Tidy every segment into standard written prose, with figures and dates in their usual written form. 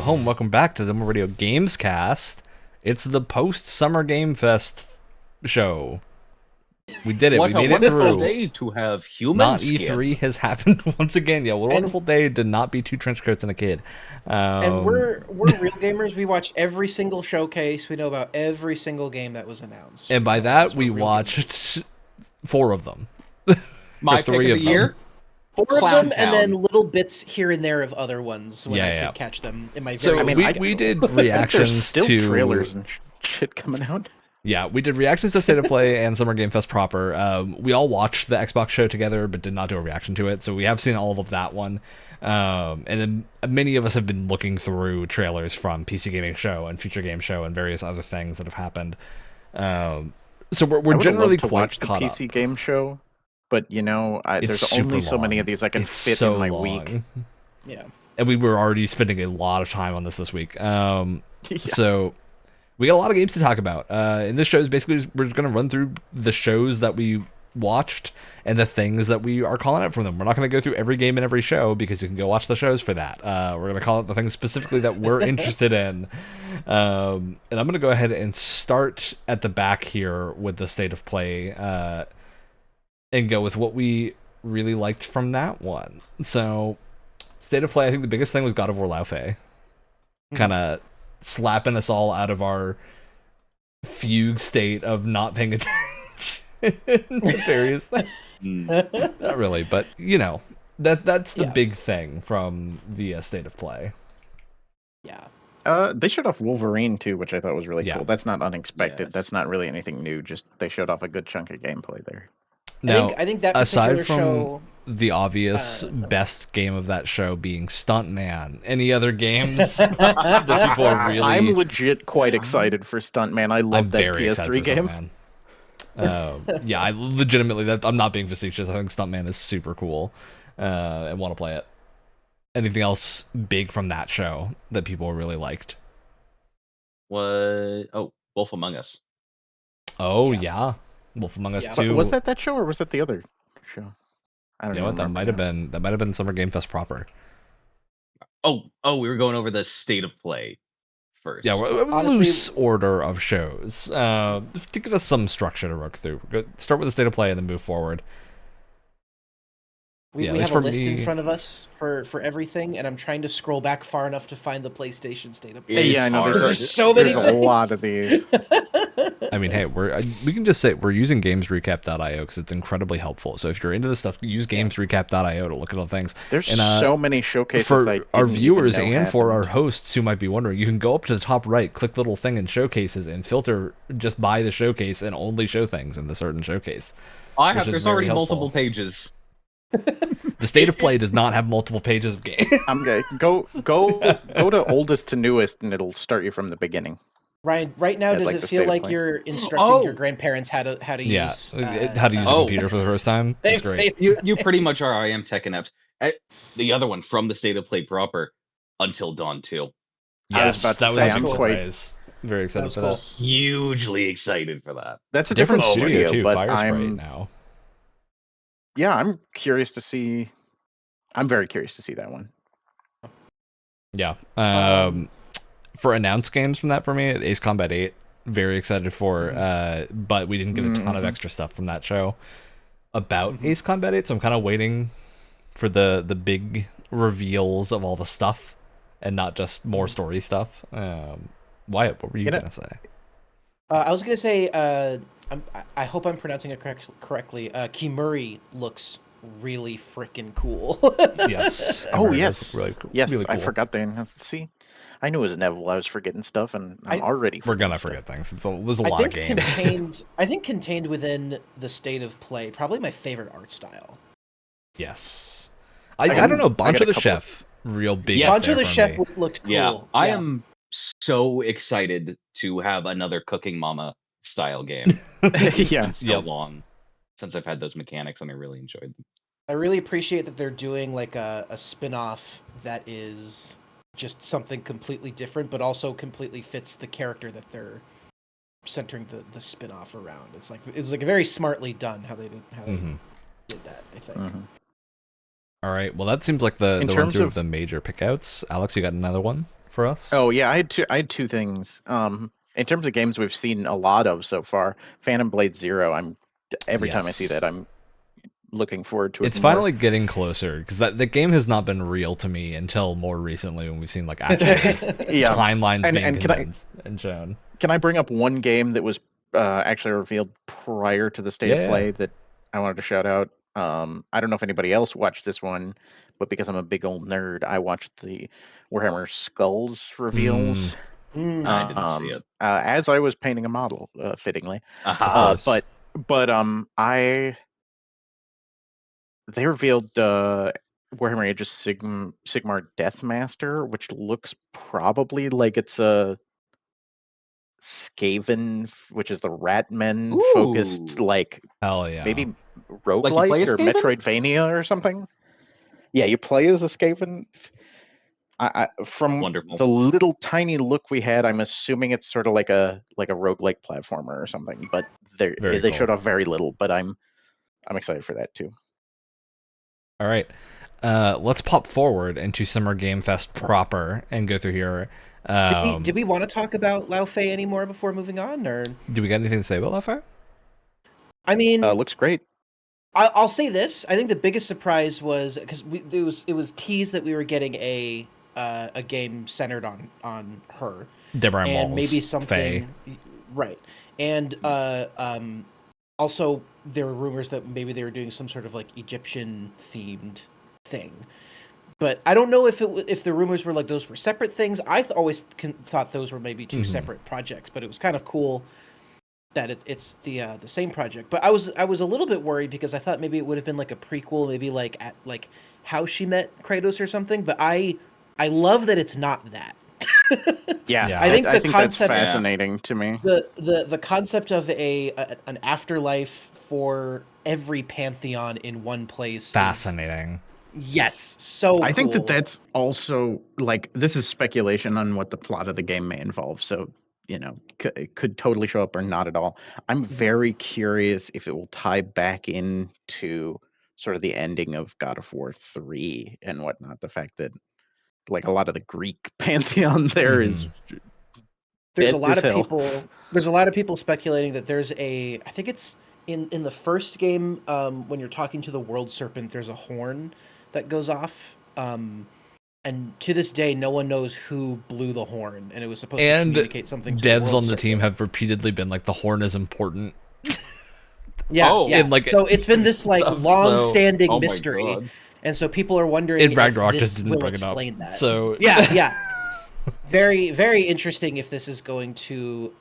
home. Welcome back to the Radio Gamescast. It's the post-Summer Game Fest show. We did it. What we made a it wonderful through. day to have human Not skin. E3 has happened once again. Yeah, what a wonderful day to not be two trench coats and a kid. And we're real gamers. We watch every single showcase. We know about every single game that was announced. And by that, we watched 4 of them. My pick of the year? 4 of Clown them, Town. and then little bits here and there of other ones when I could catch them in my very we did reactions There's still to trailers and shit coming out. Yeah, we did reactions to State of Play and Summer Game Fest proper. We all watched the Xbox show together, but did not do a reaction to it, so we have seen all of that one. And then many of us have been looking through trailers from PC Gaming Show and Future Game Show and various other things that have happened. So we're generally to quite watch the caught PC up. Game Show, but you know, there's only so many of these I can fit in my week. Yeah, and we were already spending a lot of time on this week. So we got a lot of games to talk about. And this show is basically we're going to run through the shows that we watched and the things that we are calling out from them. We're not going to go through every game in every show because you can go watch the shows for that. We're going to call out the things specifically that we're interested in. And I'm going to go ahead and start at the back here with the State of Play and go with what we really liked from that one. So State of Play, I think the biggest thing was God of War Laufey. Kind of slapping us all out of our fugue state of not paying attention to various things. Not really, but you know, that's the big thing from the State of Play. Yeah. They showed off Wolverine too, which I thought was really cool. That's not unexpected. Yes. That's not really anything new. Just they showed off a good chunk of gameplay there. Now, I think that aside from show, the obvious best game of that show being Stuntman, any other games that people are really... I'm legit quite excited for Stuntman. I love that PS3 game. Yeah, I legitimately, I'm not being facetious. I think Stuntman is super cool and want to play it. Anything else big from that show that people really liked? What? Oh, Wolf Among Us. Oh, yeah. Wolf Among Us 2. Was that show or was that the other show? I don't know. What that might have been Summer Game Fest proper. Oh, we were going over the State of Play first. Yeah, honestly, loose order of shows. To give us some structure to work through. Start with the State of Play and then move forward. We have a list in front of us for everything, and I'm trying to scroll back far enough to find the PlayStation State of Play. Yeah, I know. There's so many There's a lot of these. I mean, hey, we can just say we're using GamesRecap.io because it's incredibly helpful. So if you're into this stuff, use GamesRecap.io to look at all things. There's so many showcases for our viewers and for our hosts who might be wondering. You can go up to the top right, click the little thing in showcases, and filter just by the showcase and only show things in the certain showcase. There's already multiple pages. The State of Play does not have multiple pages of game. I'm gonna go to oldest to newest, and it'll start you from the beginning. Ryan, right now, does it feel like you're instructing your grandparents how to use how to use a computer for the first time? That's great. You pretty much are. I am tech inept. The other one from the State of Play proper, Until Dawn 2. Yes, that was a cool. Very excited for that. Hugely excited for that. That's a different studio too, but I'm now. Yeah, I'm curious to see. I'm very curious to see that one. Yeah. For announced games from that for me, Ace Combat 8, very excited for. But we didn't get a ton of extra stuff from that show about Ace Combat 8, so I'm kind of waiting for the big reveals of all the stuff and not just more story stuff. Wyatt, what were you gonna say? I was gonna say. I hope I'm pronouncing it correctly. Kimuri looks really freaking cool. Yes. Oh, yes. Really cool. Yes, really cool. I forgot that. See, I knew it was inevitable. I was forgetting stuff, and I'm already. We're gonna forget things. There's a lot of games. I think contained within the State of Play, probably my favorite art style. Yes. I don't know. Boncho the Chef, real big. Boncho the Chef looked cool. Yeah, I am so excited to have another Cooking Mama style game. Yeah, so long since I've had those mechanics, and I really enjoyed them. I really appreciate that they're doing like a spin-off that is just something completely different, but also completely fits the character that they're centering the spin-off around. It's like very smartly done how they did that. I think. All right. Well, that seems like the run through of the major pickouts. Alex, you got another one for us? Oh yeah, I had two things. In terms of games we've seen a lot of so far, Phantom Blade Zero. Every time I see that, I'm looking forward to it. It's more. finally getting closer because the game has not been real to me until more recently when we've seen like actual timelines being condensed and shown. Can I bring up one game that was actually revealed prior to the state of play that I wanted to shout out? I don't know if anybody else watched this one, but because I'm a big old nerd, I watched the Warhammer Skulls reveals. I didn't see it. As I was painting a model, fittingly. Of course. They revealed Warhammer Age of Sigmar Deathmaster, which looks probably like it's a Skaven, which is the Ratmen focused, like hell yeah, maybe roguelike or Metroidvania or something. Yeah, you play as a Skaven. From Wonderful. the little tiny look we had, I'm assuming it's sort of like a roguelike platformer or something. But they showed off very little. But I'm excited for that too. All right, let's pop forward into Summer Game Fest proper and go through here. Did we want to talk about Lao Fei anymore before moving on, or do we got anything to say about Lao Fei? I mean, looks great. I'll say this: I think the biggest surprise was because it was teased that we were getting a game centered on her, Deborah and Malls, maybe something Faye. Right, and also there were rumors that maybe they were doing some sort of like Egyptian themed thing. But I don't know if the rumors were like those were separate things. I always thought those were maybe two separate projects, but it was kind of cool that it's the same project. But I was a little bit worried because I thought maybe it would have been like a prequel, maybe like at like how she met Kratos or something. But I love that it's not that. Yeah, I think the concept that's fascinating to me. The concept of an afterlife for every pantheon in one place. Fascinating. Yes, so I think cool. that's also like this is speculation on what the plot of the game may involve. So it could totally show up or not at all. I'm very curious if it will tie back into sort of the ending of God of War 3 and whatnot. The fact that like a lot of the Greek pantheon there is. There's a lot of people speculating that there's I think it's in the first game when you're talking to the world serpent, there's a horn that goes off. And to this day, no one knows who blew the horn, and it was supposed to communicate something. Devs on the team have repeatedly been like, the horn is important. Yeah. So it's been this like long-standing mystery, and so people are wondering if Ragnarok this just didn't will bring explain it up. that. So yeah. Very, very interesting if this is going to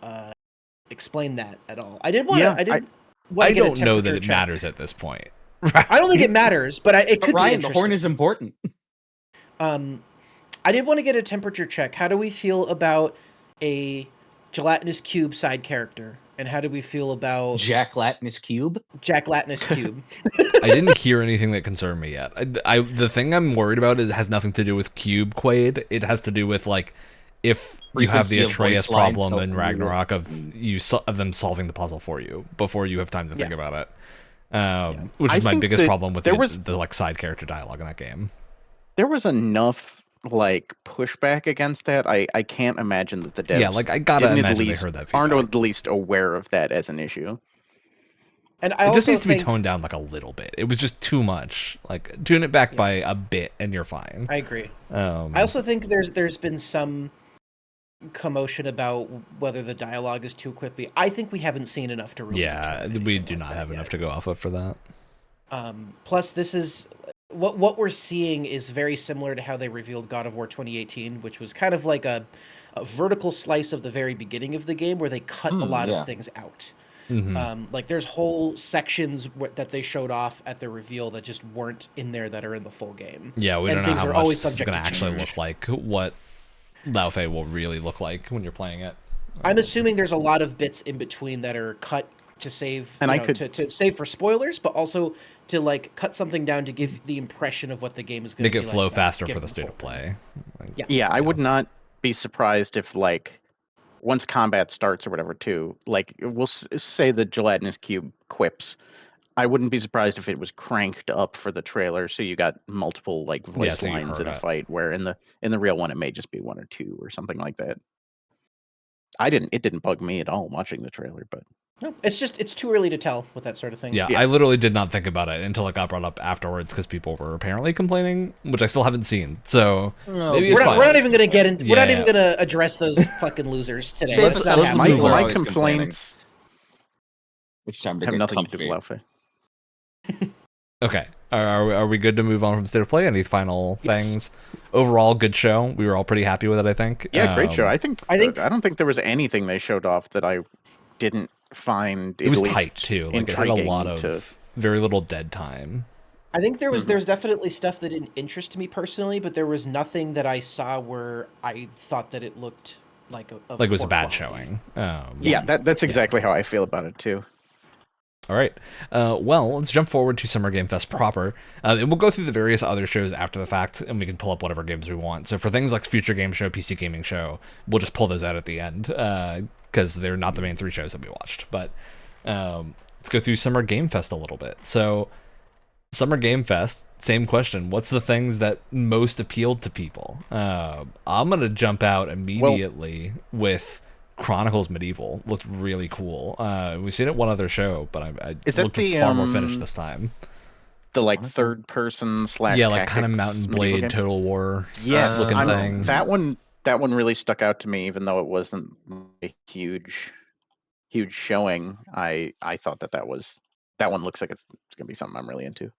explain that at all. I don't know that it matters at this point. Right. I don't think it matters, but it could Ryan, be the horn is important. I did want to get a temperature check. How do we feel about a gelatinous cube side character? And how do we feel about Jack Latness Cube? Jack Latness Cube. I didn't hear anything that concerned me yet. The thing I'm worried about has nothing to do with Cube Quaid. It has to do with like if you have the Atreus problem in Ragnarok of them solving the puzzle for you before you have time to think about it. Which is my biggest problem with the like side character dialogue in that game. There was enough like pushback against that. I can't imagine that the devs I gotta imagine they heard that feedback. Aren't at least aware of that as an issue. And it just needs to be toned down like a little bit. It was just too much. Like tune it back by a bit and you're fine. I agree. I also think there's been some commotion about whether the dialogue is too quippy. I think we haven't seen enough to really we do not have enough to go off of for that. Plus this is what we're seeing is very similar to how they revealed God of War 2018, which was kind of like a vertical slice of the very beginning of the game where they cut a lot of things out. Like there's whole sections that they showed off at the reveal that just weren't in there that are in the full game. Yeah, we don't know how much this is going to actually look like, what Lao Fei will really look like when you're playing it. I'm assuming there's a lot of bits in between that are cut to save, to save for spoilers, but also to like cut something down to give the impression of what the game is going to be like. Make it flow faster for the state of play. I would not be surprised if like once combat starts or whatever too, like we'll say the gelatinous cube quips, I wouldn't be surprised if it was cranked up for the trailer, so you got multiple like voice so you lines heard in a it. fight. Where in the real one, it may just be one or two or something like that. It didn't bug me at all watching the trailer, but No, it's too early to tell with that sort of thing. Yeah, Yeah. I literally did not think about it until it got brought up afterwards because people were apparently complaining, which I still haven't seen. So maybe it's fine. We're not even gonna get in. We're not Yeah. even gonna address those fucking losers today. Safe Let's to not say, have my- them. People are my always complaining. complaints It's time to have get nothing comfy. to do with Laughing. Okay, are we good to move on from State of Play? Any final things? Overall, good show. We were all pretty happy with it, I think. Yeah, great show. I don't think there was anything they showed off that I didn't find it was at least tight too. Like it had a intriguing lot of very little dead time. I think there's definitely stuff that didn't interest me personally, but there was nothing that I saw where I thought that it looked like Like it was a poor bad quality. showing. Yeah, that's exactly how I feel about it too. All right. Well, let's jump forward to Summer Game Fest proper. And we'll go through the various other shows after the fact, and we can pull up whatever games we want. So for things like Future Game Show, PC Gaming Show, we'll just pull those out at the end because they're not the main three shows that we watched. But let's go through Summer Game Fest a little bit. So Summer Game Fest, same question. What's the things that most appealed to people? I'm going to jump out immediately with Chronicles Medieval. Looked really cool. We've seen it at one other show, but I Is that looked the, far more finished this time. The like third person / Yeah, like kind of tactics Mountain medieval Blade, game? Total War Yes, looking thing. that one really stuck out to me, even though it wasn't a huge showing. I thought that one looks like it's gonna be something I'm really into.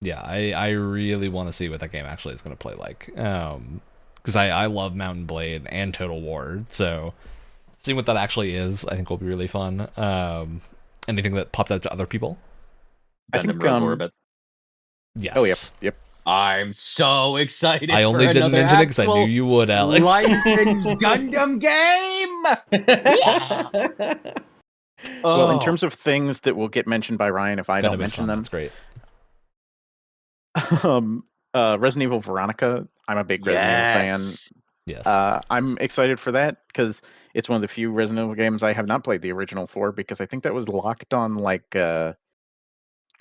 Yeah, I really want to see what that game actually is going to play like. Because I love Mountain Blade and Total War, so seeing what that actually is, I think will be really fun. Anything that popped out to other people? I Gundam think, Rogue Orbit. Yes. Oh yep. I'm so excited. I only for didn't another mention it because I knew actual you would, Alex. licensed Gundam game. Yeah. Well, in Oh. terms of things that will get mentioned by Ryan if I don't mention them, That's great. Resident Evil Veronica. I'm a big Resident Evil fan. Yes. I'm excited for that because it's one of the few Resident Evil games I have not played the original for because I think that was locked on like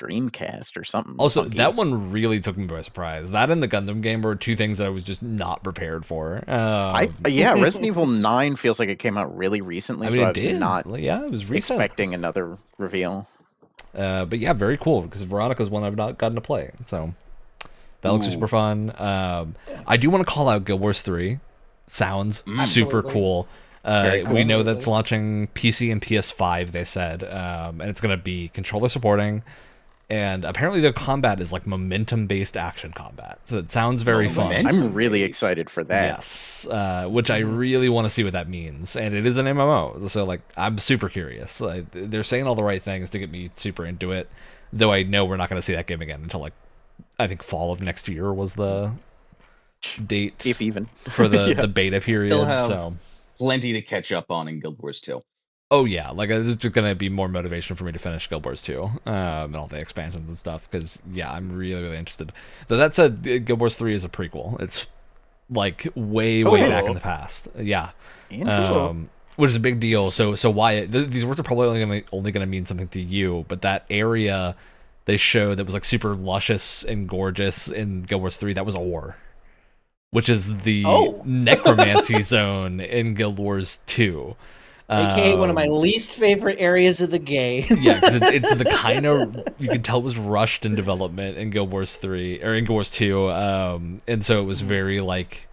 Dreamcast or something. Also, funky. that one really took me by surprise. That and the Gundam game were two things that I was just not prepared for. Resident Evil 9 feels like it came out really recently, I mean, so I it was did. not Yeah, it was recent. expecting another reveal. But yeah, very cool because Veronica's one I've not gotten to play, so that looks super fun. I do want to call out Guild Wars 3. Sounds super Absolutely. cool. Very cool. We know that's launching PC and PS5. They said, and it's going to be controller supporting. And apparently the combat is like momentum-based action combat, so it sounds very fun. Momentum. I'm really based. excited for that. Yes, which I really want to see what that means, and it is an MMO, so like I'm super curious. They're saying all the right things to get me super into it, though I know we're not going to see that game again until like I think fall of next year was the date, If even for the Yeah. the beta period. Still have So plenty to catch up on in Guild Wars 2. oh yeah, like this is going to be more motivation for me to finish Guild Wars 2 and all the expansions and stuff because yeah, I'm really interested. Though that said, Guild Wars 3 is a prequel. It's like way back in the past. Yeah. Which is a big deal. So why these words are probably only going to mean something to you, but that area they showed that was like super luscious and gorgeous in Guild Wars 3, that was a war, which is the necromancy zone in Guild Wars 2. AKA one of my least favorite areas of the game. Yeah, because it's the kind of, you can tell it was rushed in development in Guild Wars 3 or in Guild Wars 2, and so it was very like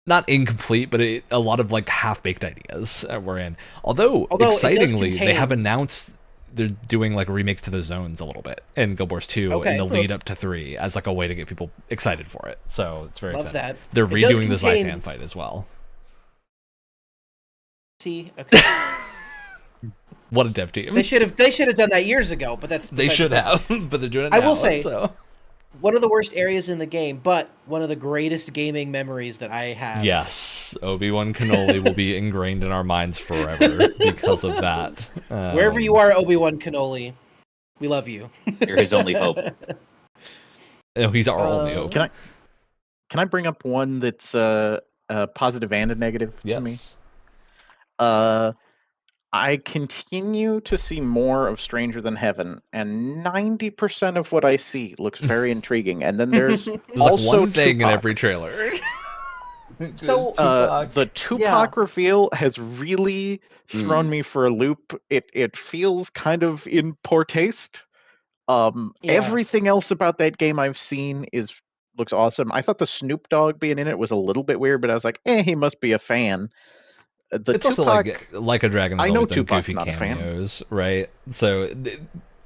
not incomplete, but a lot of like half-baked ideas were in. Although excitingly, they have announced they're doing like remakes to the zones a little bit in Guild Wars 2 in the lead up to 3 as like a way to get people excited for it. So it's very Love exciting. that. They're redoing the contain- Zyfan fight as well. See, okay. What a dev team. They should have done that years ago, but that's They should have, but they're doing it now. I will say, so. one of the worst areas in the game, but one of the greatest gaming memories that I have. Yes, Obi-Wan Kenobi will be ingrained in our minds forever because of that. Wherever you are, Obi-Wan Kenobi, we love you. You're his only hope. Oh, he's our only hope. Can I bring up one that's positive and a negative to me? Yes. I continue to see more of Stranger Than Heaven, and 90% of what I see looks very intriguing. And then there's There's also one thing in Tupac. every trailer. So, The Tupac reveal has really thrown me for a loop. It feels kind of in poor taste. Everything else about that game I've seen looks awesome. I thought the Snoop Dogg being in it was a little bit weird, but I was like, he must be a fan. It's also like a Dragon has I know always done Tupac's goofy not a fan. cameos, right? So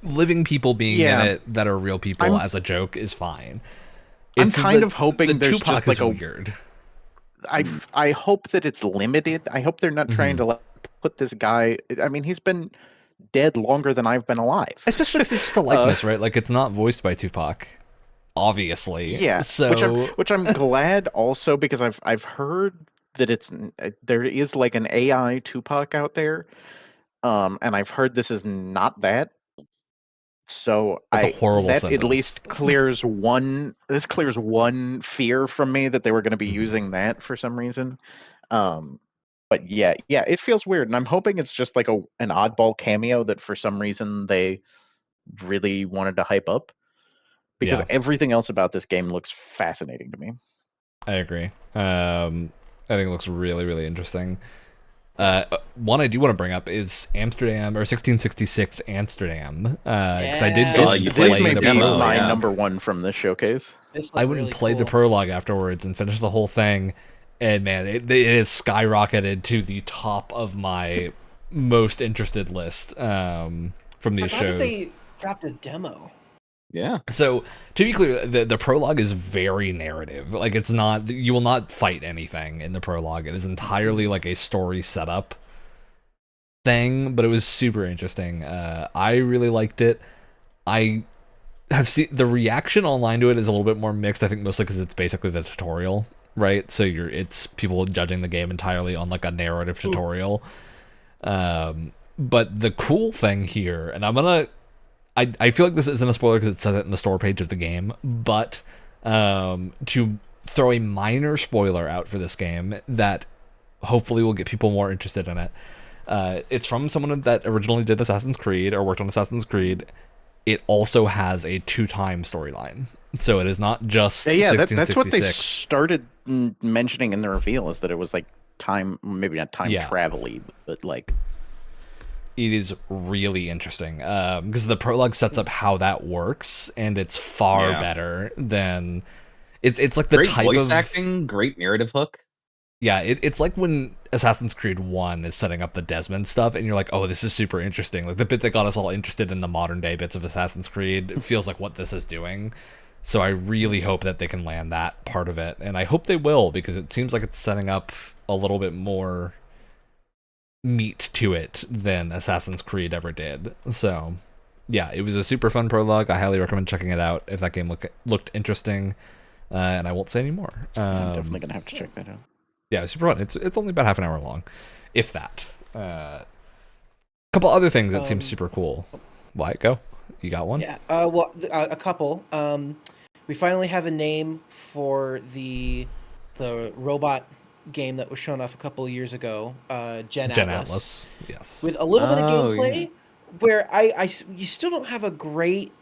living people being in it that are real people as a joke is fine. I'm kind of hoping the there's Tupac just like is weird. I hope that it's limited. I hope they're not trying to put this guy. I mean, he's been dead longer than I've been alive. Especially if it's just a likeness, right? Like it's not voiced by Tupac, obviously. Yeah. So which I'm glad also, because I've heard that there is like an AI Tupac out there, and I've heard this is not that. So that's a horrible that sentence. at least clears one fear from me that they were going to be using that for some reason. But yeah, it feels weird, and I'm hoping it's just like an oddball cameo that for some reason they really wanted to hype up, because everything else about this game looks fascinating to me. I agree. I think it looks really, really interesting. One I do want to bring up is Amsterdam, or 1666 Amsterdam, because I did this may be my number one from this showcase. I went and played the prologue afterwards and finished the whole thing, and man, it is skyrocketed to the top of my most interested list from these shows. They dropped a demo. Yeah. So to be clear, the prologue is very narrative. Like it's not, you will not fight anything in the prologue. It is entirely like a story setup thing, but it was super interesting. I really liked it. I have seen the reaction online to it is a little bit more mixed. I think mostly because it's basically the tutorial, right? So it's people judging the game entirely on like a narrative tutorial. But the cool thing here, and I feel like this isn't a spoiler because it says it in the store page of the game, but to throw a minor spoiler out for this game that hopefully will get people more interested in it. It's from someone that originally did Assassin's Creed or worked on Assassin's Creed. It also has a 2-time storyline, so it is not just 1666. That's what they started mentioning in the reveal, is that it was like time, maybe not time travel-y, but like. It is really interesting because the prologue sets up how that works, and it's far better than it's like the great type voice of acting, great narrative hook. Yeah, it's like when Assassin's Creed 1 is setting up the Desmond stuff, and you're like, oh, this is super interesting. Like the bit that got us all interested in the modern day bits of Assassin's Creed feels like what this is doing. So I really hope that they can land that part of it, and I hope they will, because it seems like it's setting up a little bit more meat to it than Assassin's Creed ever did. So yeah, it was a super fun prologue. I highly recommend checking it out if that game looked interesting, and I won't say any more. I'm definitely gonna have to check that out. Yeah, it's super fun. It's only about half an hour long, if that. Couple other things that seem super cool. Why, go? You got one? Yeah. A couple. We finally have a name for the robot game that was shown off a couple of years ago, Gen Atlas. Yes. With a little bit of gameplay, where you still don't have a great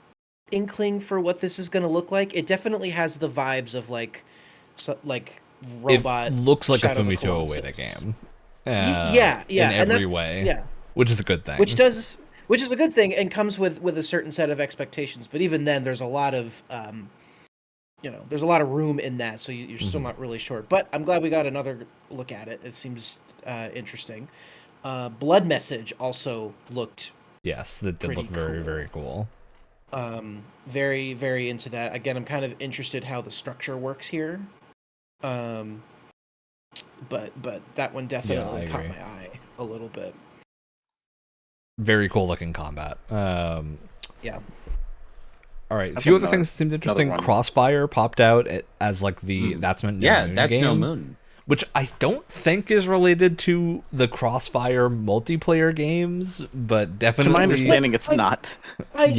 inkling for what this is going to look like. It definitely has the vibes of like robot. It looks like Shadow a Fumito Ueda game. In every way. Yeah. Which is a good thing. Which is a good thing, and comes with a certain set of expectations. But even then, there's a lot of there's a lot of room in that, so you're still not really sure. But I'm glad we got another look at it. It seems interesting. Blood Message also looked. Yes, that did look very, very cool. Very, very into that. Again, I'm kind of interested how the structure works here. But that one definitely caught my eye a little bit. Very cool looking combat. Yeah. All right, a few other things that seemed interesting. Crossfire popped out as like the That's Meant No Moon That's game, No Moon, which I don't think is related to the Crossfire multiplayer games, but definitely. To my understanding, it's not. It's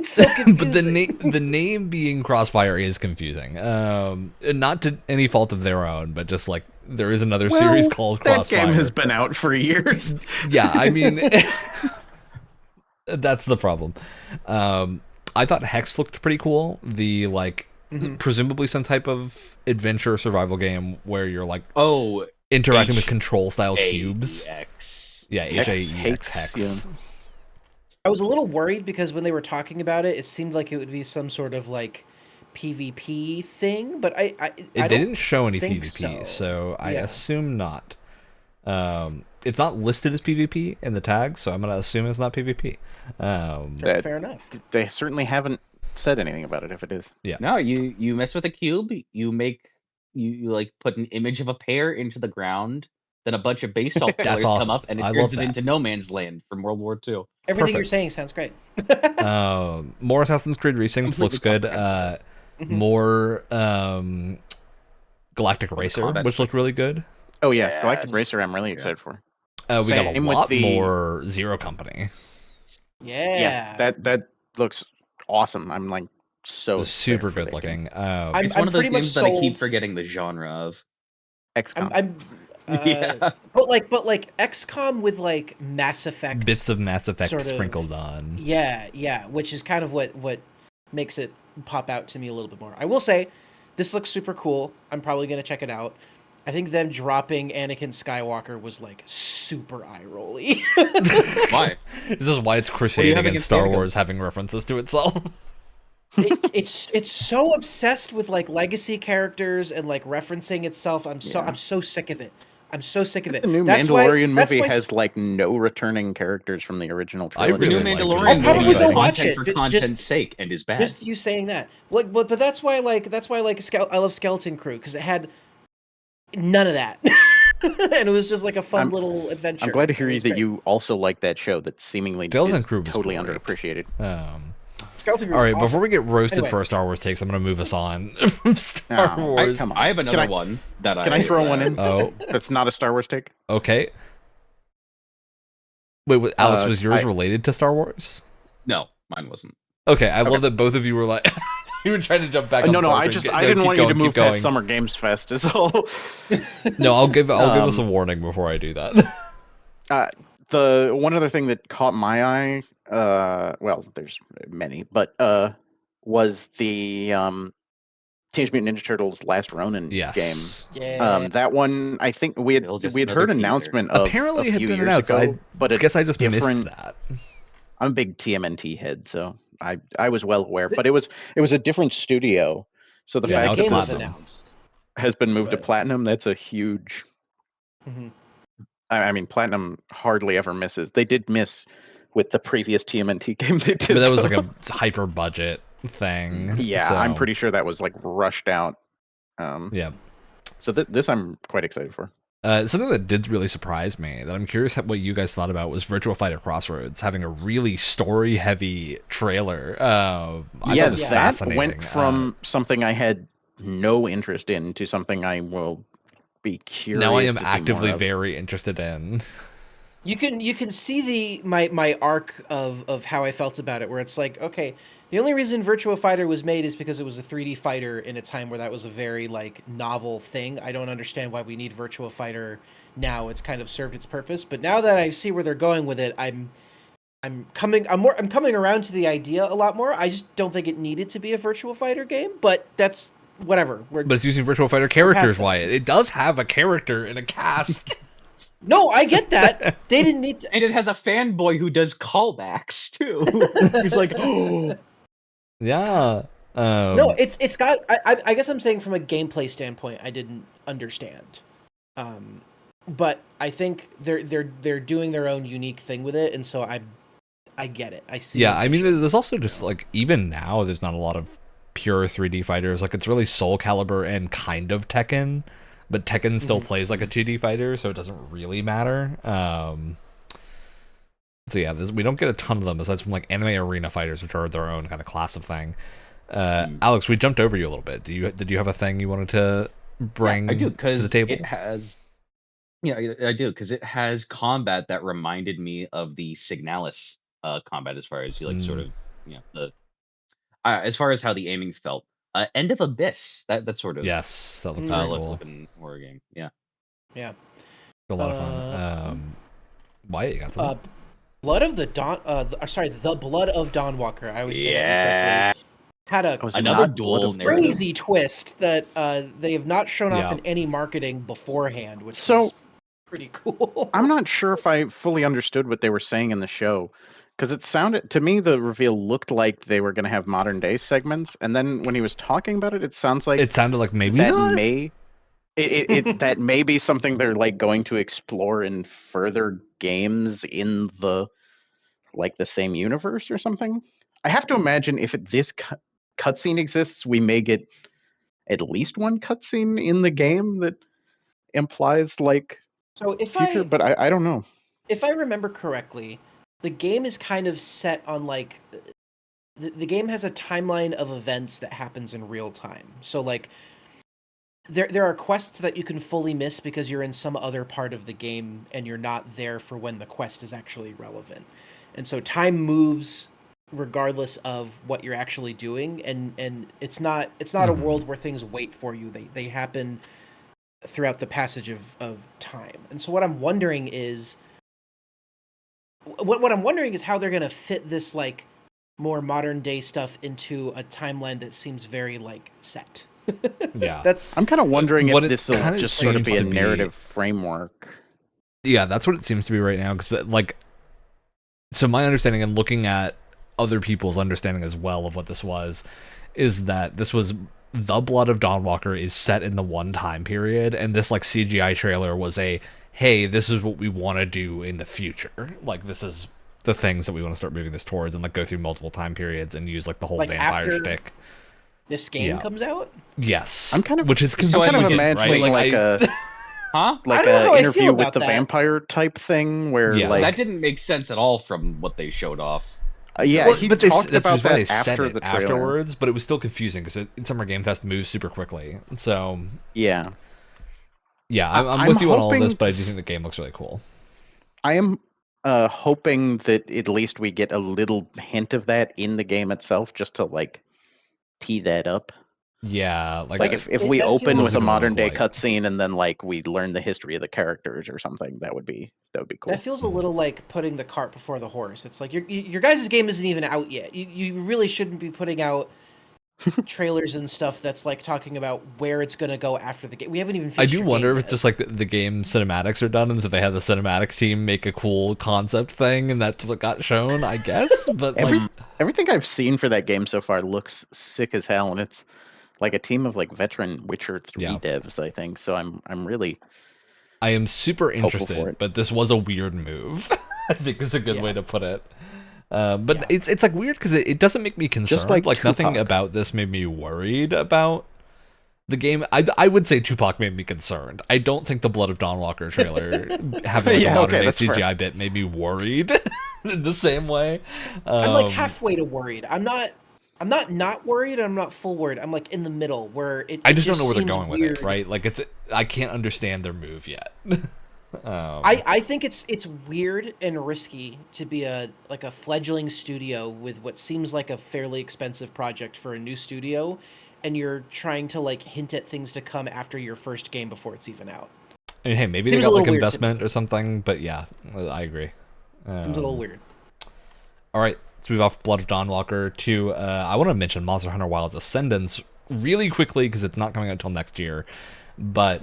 so confusing. But the name being Crossfire is confusing. Not to any fault of their own, but just like there is another series called that Crossfire. game has been out for years. Yeah, I mean, that's the problem. I thought Hex looked pretty cool. The presumably some type of adventure survival game where you're like interacting with control style cubes. Yeah, HAEX Hex. Yeah. I was a little worried because when they were talking about it, it seemed like it would be some sort of like PvP thing, but I they didn't show any think PvP, so I assume not. It's not listed as PvP in the tag, so I'm gonna assume it's not PvP. Fair enough. They certainly haven't said anything about it if it is. Yeah. No, you mess with a cube, you like put an image of a pear into the ground, then a bunch of basalt pillars awesome. come up, and it I turns love it that. into no man's land from World War II. Everything you're Perfect. saying sounds great. More Assassin's Creed Racing looks good. More Galactic Racer, which looked really good. Oh yeah, Galactic Racer I'm really excited for. We got a Same with lot more Zero Company. Yeah. That looks awesome. I'm like so Super excited for good that looking. I'm It's one of those pretty much games that I keep sold. forgetting the genre of. XCOM. But like XCOM with like Mass Effect Bits of Mass Effect sort of- sprinkled on. Yeah, which is kind of what makes it pop out to me a little bit more. I will say, this looks super cool. I'm probably gonna check it out. I think them dropping Anakin Skywalker was like super eye rolly. Why? This is why it's crusading have against against Star Anakin? Wars having references to itself. It's so obsessed with like legacy characters and like referencing itself. I'm so sick of it. I'm so sick of it. The new That's why- Mandalorian that's movie why has like no returning characters from the original I trilogy. The new really like it. Mandalorian I'll movie probably is go watch content it. for Just- content's sake and is bad. Just you saying that, like, but that's why I love Skeleton Crew because it had none of that, and it was just like a fun little adventure. I'm glad to hear It was that great. you also like that show that seemingly Skeleton is Crew was totally great. underappreciated. Skeleton Crew. All was right, awesome. before we get roasted Anyway. for our Star Wars takes, I'm going to move us on from Star No, Wars. come on. I have another Can I- one that Can I throw one in? Oh, That's not a Star Wars take. okay. Wait, Alex, was yours I- related to Star Wars? No, mine wasn't. Okay, I love that both of you were like, you were trying to jump back. on No, Star I Trek. just No, I didn't keep want going, you to keep move going. past Summer Games Fest. Is all. No, I'll give us a warning before I do that. The one other thing that caught my eye, well, there's many, but was the Teenage Mutant Ninja Turtles Last Ronin game. Yes. Yeah. That one, I think we had Still just heard another teaser. announcement of Apparently, a it had few been years announced. ago, but I a guess I just missed different. that. I'm a big TMNT head, so I was well aware, but it was a different studio. So the Yeah, now the fact it's game that was this Platinum. announced. has been moved to but- Platinum, that's a huge. Mhm. I mean, Platinum hardly ever misses. They did miss with the previous TMNT game they did. But that was though. like a hyper budget thing. Yeah, so, I'm pretty sure that was like rushed out. Yeah. So this I'm quite excited for. Something that did really surprise me, that I'm curious what you guys thought about, was Virtua Fighter Crossroads having a really story-heavy trailer. I thought it was that fascinating. went from something I had no interest in to something I will be curious. now I am to see more actively of. very interested in. You can see my arc of how I felt about it, where it's like, okay, the only reason Virtua Fighter was made is because it was a 3D fighter in a time where that was a very like novel thing. I don't understand why we need Virtua Fighter now. It's kind of served its purpose, but now that I see where they're going with it, I'm coming around to the idea a lot more. I just don't think it needed to be a Virtua Fighter game, but that's whatever. But it's using Virtua Fighter characters, that. Wyatt. It does have a character in a cast. No, I get that. They didn't need to. And it has a fanboy who does callbacks too. He's like, oh, Yeah. No, it's got. I guess I'm saying from a gameplay standpoint, I didn't understand, but I think they're doing their own unique thing with it, and so I get it. I see. Yeah, the I mean, issue. there's also just like, even now, there's not a lot of pure 3D fighters. Like, it's really Soul Calibur and kind of Tekken, but Tekken still plays like a 2D fighter, so it doesn't really matter. So yeah, we don't get a ton of them aside from like anime arena fighters, which are their own kind of class of thing. Alex, we jumped over you a little bit. Did you have a thing you wanted to bring I do, to because the table? it has. Yeah, I do, because it has combat that reminded me of the Signalis combat, as far as you like, sort of, the as far as how the aiming felt. End of Abyss, that sort of Yes, that looks very cool. looking horror game. Yeah. Yeah. A lot of fun. Wyatt, you got something? Blood of the The Blood of Dawnwalker. I always say that Yeah. incorrectly. Had a Another not dual Blood of narrative. crazy twist that they have not shown off Yeah. in any marketing beforehand, which So- is pretty cool. I'm not sure if I fully understood what they were saying in the show, because it sounded to me the reveal looked like they were going to have modern day segments, and then when he was talking about it, it sounds like It sounded like maybe that not. that may be something they're like going to explore in further games in the same universe or something. I have to imagine if this cutscene exists, we may get at least one cutscene in the game that implies like So future, but I don't know. if I remember correctly, the game is kind of set on like the game has a timeline of events that happens in real time. So like there are quests that you can fully miss because you're in some other part of the game and you're not there for when the quest is actually relevant. And so time moves regardless of what you're actually doing, and it's not a world where things wait for you. They happen throughout the passage of time. And so what I'm wondering is how they're going to fit this like more modern day stuff into a timeline that seems very like set. Yeah. I'm kind of wondering What if it this will kinda just sort of be a seems to be- narrative framework. Yeah, that's what it seems to be right now. Because, like, so my understanding and looking at other people's understanding as well of what this was, is that this was the Blood of Dawnwalker is set in the one time period, and this like CGI trailer was hey, this is what we want to do in the future. Like, this is the things that we want to start moving this towards, and like go through multiple time periods and use like the whole Like vampire after shtick. This game Yeah. comes out? Yes, I'm kind of which is I'm kind of confusing, imagining right? like a Huh? I like don't know how a I feel interview with about the that. vampire type thing where Yeah. like That didn't make sense at all from what they showed off. yeah, Well, he but they, talked that's about just why they that said after it the trailer. afterwards, but it was still confusing because Summer Game Fest moves super quickly. So Yeah, yeah, I'm I'm with you on all of this, hoping- but I do think the game looks really cool. I am hoping that at least we get a little hint of that in the game itself, just to like tee that up. Yeah, Like if It- we that open feels- with a What's it gonna modern look day like? cutscene and then like we learn the history of the characters or something, that would be cool. That feels a little like putting the cart before the horse. It's like your guys' game isn't even out yet. You really shouldn't be putting out trailers and stuff that's like talking about where it's gonna go after the game. We haven't even. I Finished do your wonder game if it's yet. just like the game cinematics are done, and if they had the cinematic team make a cool concept thing, and that's what got shown, I guess. But like, Everything I've seen for that game so far looks sick as hell, and it's like a team of like veteran Witcher 3 Yeah. devs, I think. So I'm really I am super for interested, it. but this was a weird move. I think is a good Yeah. way to put it. But Yeah. it's like weird because it doesn't make me concerned. like nothing Tupac. about this made me worried about the game. I would say Tupac made me concerned. I don't think the Blood of Dawnwalker trailer having like Yeah, a modern okay, day that's fair. CGI bit made me worried in the same way. I'm like halfway to worried. I'm not worried. I'm not full worried. I'm like in the middle where it. I it just don't know where they're seems going with weird. it, right? Like I can't understand their move yet. I think it's weird and risky to be a fledgling studio with what seems like a fairly expensive project for a new studio, and you're trying to like hint at things to come after your first game before it's even out. I mean, hey, maybe Seems they a got like little weird to investment or something, but yeah, I agree. Seems a little weird. All right, let's move off Blood of Dawnwalker to I want to mention Monster Hunter Wilds Ascendance really quickly because it's not coming out until next year, but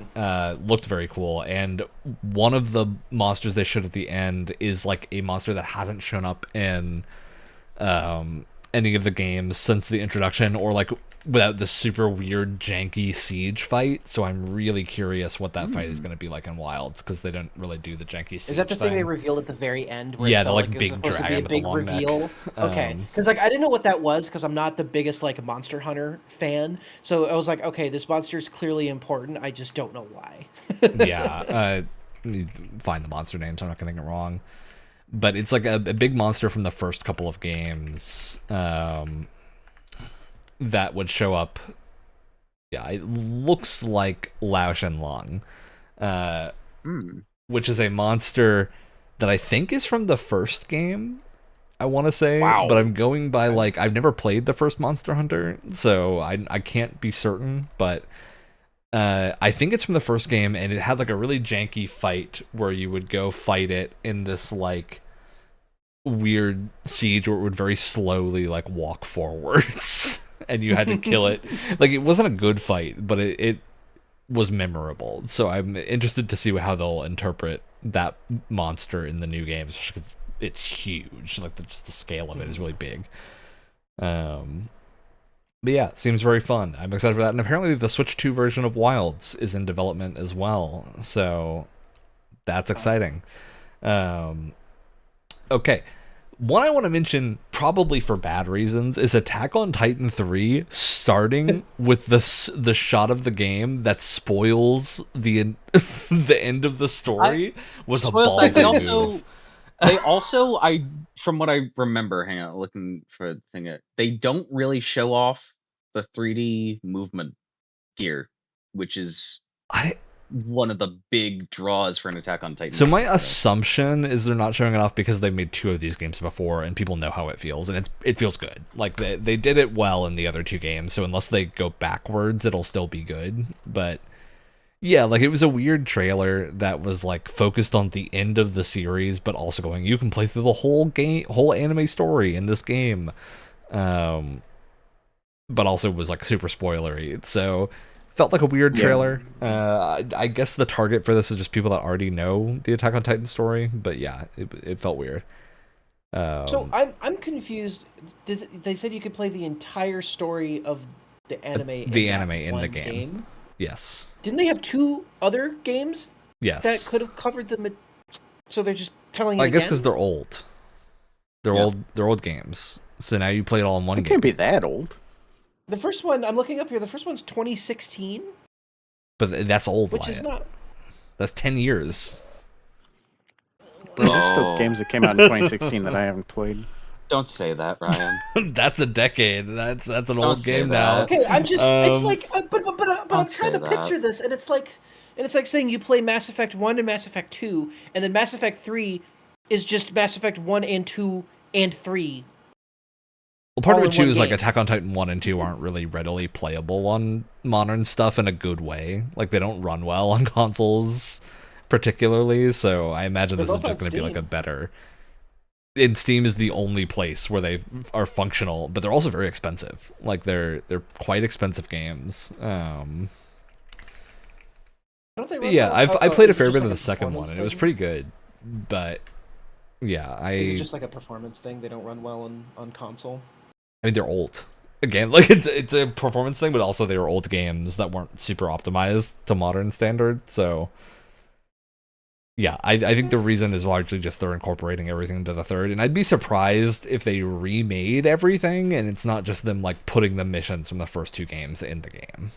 looked very cool. And one of the monsters they showed at the end is like a monster that hasn't shown up in any of the games since the introduction, or like without the super weird janky siege fight. So I'm really curious what that fight is going to be like in Wilds, because they don't really do the janky siege Is that the thing they thing. revealed at the very end? Where Yeah, it the, felt like, like it big was supposed to be dragon a with the big long neck. reveal. Okay, because like I didn't know what that was because I'm not the biggest like Monster Hunter fan. So I was like, okay, this monster is clearly important. I just don't know why. Yeah, let me find the monster name so I'm not getting it wrong. But it's like a big monster from the first couple of games that would show up. Yeah, it looks like Lao Shenlong, which is a monster that I think is from the first game, I want to say. Wow. But I'm going by, like, I've never played the first Monster Hunter, so I can't be certain, but I think it's from the first game, and it had like a really janky fight where you would go fight it in this like weird siege where it would very slowly like walk forwards, and you had to kill it. Like it wasn't a good fight, but it was memorable. So I'm interested to see how they'll interpret that monster in the new games, because it's huge. Like just the scale of it is really big. But yeah, seems very fun. I'm excited for that. And apparently the Switch 2 version of Wilds is in development as well. So that's exciting. Okay. One I want to mention, probably for bad reasons, is Attack on Titan 3 starting with the shot of the game that spoils the the end of the story was a ballsy move. They also, from what I remember, hang on, looking for the thing, they don't really show off the 3D movement gear, which is one of the big draws for an Attack on Titan. So my assumption is they're not showing it off because they made 2 of these games before, and people know how it feels, and it feels good. Like they did it well in the other 2 games, so unless they go backwards, it'll still be good. But yeah, like it was a weird trailer that was like focused on the end of the series, but also going, you can play through the whole anime story in this game. But also was like super spoilery. So felt like a weird trailer. I guess the target for this is just people that already know the Attack on Titan story, but yeah, it felt weird. So I'm confused. They said you could play the entire story of the anime in the game? Yes. Didn't they have 2 other games? Yes. That could have covered them. So they're just telling you I guess because they're old. They're old games. So now you play it all in one game. It can't be that old. The first one, I'm looking up here, the first one's 2016. But that's old, Which is not... That's 10 years. There's still games that came out in 2016 that I haven't played. Don't say that, Ryan. That's a decade. That's an old game now. Okay, I'm just it's like but I'm trying to picture this, and it's like saying you play Mass Effect 1 and Mass Effect 2, and then Mass Effect 3 is just Mass Effect 1 and 2 and 3. Well, part of it too is like Attack on Titan 1 and 2 aren't really readily playable on modern stuff in a good way. Like they don't run well on consoles particularly, so I imagine this is just going to be like a better... And Steam is the only place where they are functional, but they're also very expensive. Like they're quite expensive games. Don't they run yeah, well? I played a fair bit like of the second one, and it was pretty good. But yeah, Is it just like a performance thing? They don't run well on console. I mean, they're old. Again, like it's a performance thing, but also they were old games that weren't super optimized to modern standards. So yeah, I think the reason is largely just they're incorporating everything into the third, and I'd be surprised if they remade everything and it's not just them like putting the missions from the first 2 games in the game.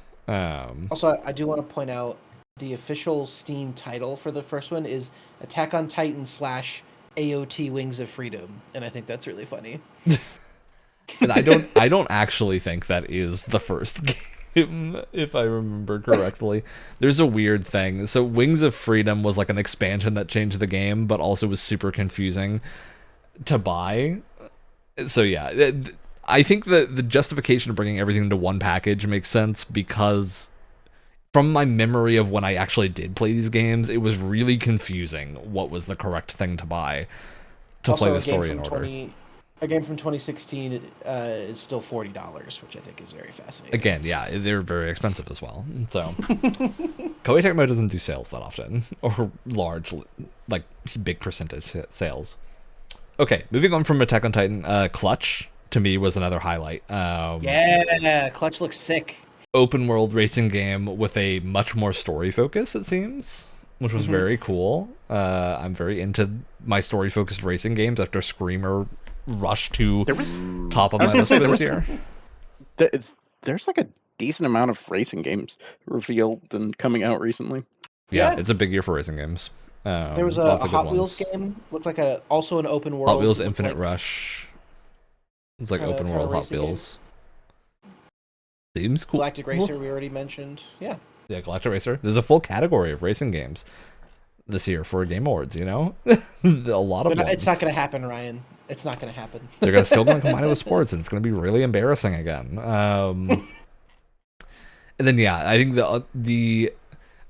Also, I do want to point out the official Steam title for the first one is Attack on Titan / AOT Wings of Freedom, and I think that's really funny. And I don't actually think that is the first game. If I remember correctly. There's a weird thing. So Wings of Freedom was like an expansion that changed the game, but also was super confusing to buy. So yeah, I think the justification of bringing everything into one package makes sense because from my memory of when I actually did play these games, it was really confusing what was the correct thing to buy to play the story in order. A game from 2016 is still $40, which I think is very fascinating. Again, yeah, they're very expensive as well. So, Koei Tecmo doesn't do sales that often, or large, like, big percentage sales. Okay, moving on from Attack on Titan, Clutch, to me, was another highlight. Yeah, Clutch looks sick. Open world racing game with a much more story focus, it seems, which was very cool. I'm very into my story-focused racing games after Screamer rush to top of my list for this year. There's like a decent amount of racing games revealed and coming out recently. Yeah, it's a big year for racing games. There was a Hot Wheels game, looked like also an open world. Hot Wheels Infinite Rush. It's like open world Hot Wheels. Seems cool. Galactic Racer we already mentioned. Yeah, Galactic Racer. There's a full category of racing games this year for Game Awards, you know? A lot of them. It's not going to happen, Ryan. It's not going to happen. They're still going to combine it with sports, and it's going to be really embarrassing again. And then I think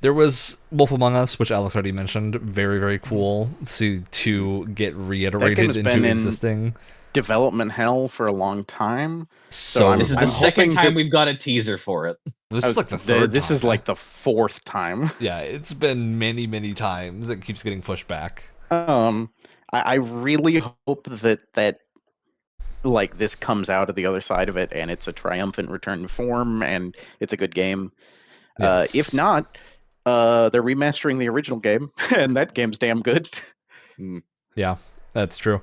there was Wolf Among Us, which Alex already mentioned. Very, very cool to get reiterated into existing development hell for a long time. So this is the second time we've got a teser for it. This is like the third. This is like the fourth time. Yeah, it's been many, many times. It keeps getting pushed back. I really hope that like this comes out of the other side of it and it's a triumphant return to form and it's a good game. Yes. If not, they're remastering the original game and that game's damn good. Yeah, that's true.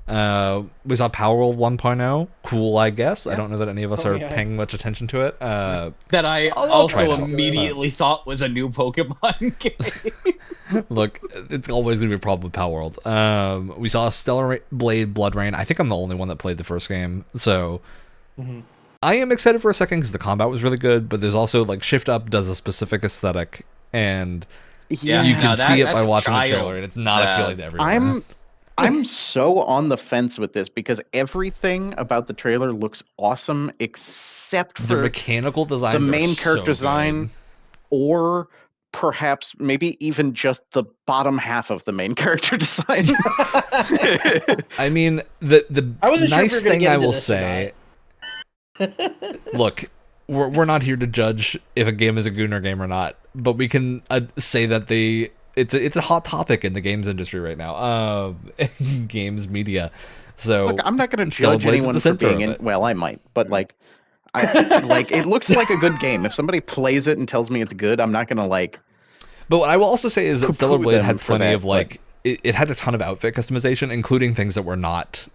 We saw Power World 1.0. Cool, I guess. Yeah. I don't know that any of us are paying much attention to it. That I also immediately thought was a new Pokemon game. Look, it's always going to be a problem with Power World. We saw Stellar Blade Blood Rain. I think I'm the only one that played the first game. So I am excited for a second because the combat was really good, but there's also like Shift Up does a specific aesthetic, and you can see it by watching the trailer, and it's not appealing to everyone. I'm so on the fence with this because everything about the trailer looks awesome except for the mechanical design, the main character design, or perhaps maybe even just the bottom half of the main character design. I mean, the nice thing I will say, look, we're not here to judge if a game is a Gooner game or not, but we can say that it's a hot topic in the games industry right now, games media. So look, I'm not going to judge anyone for being in. Well, I might, but like, it looks like a good game. If somebody plays it and tells me it's good, I'm not going to like. But what I will also say is that Stellar Blade had plenty of like, it had a ton of outfit customization, including things that were not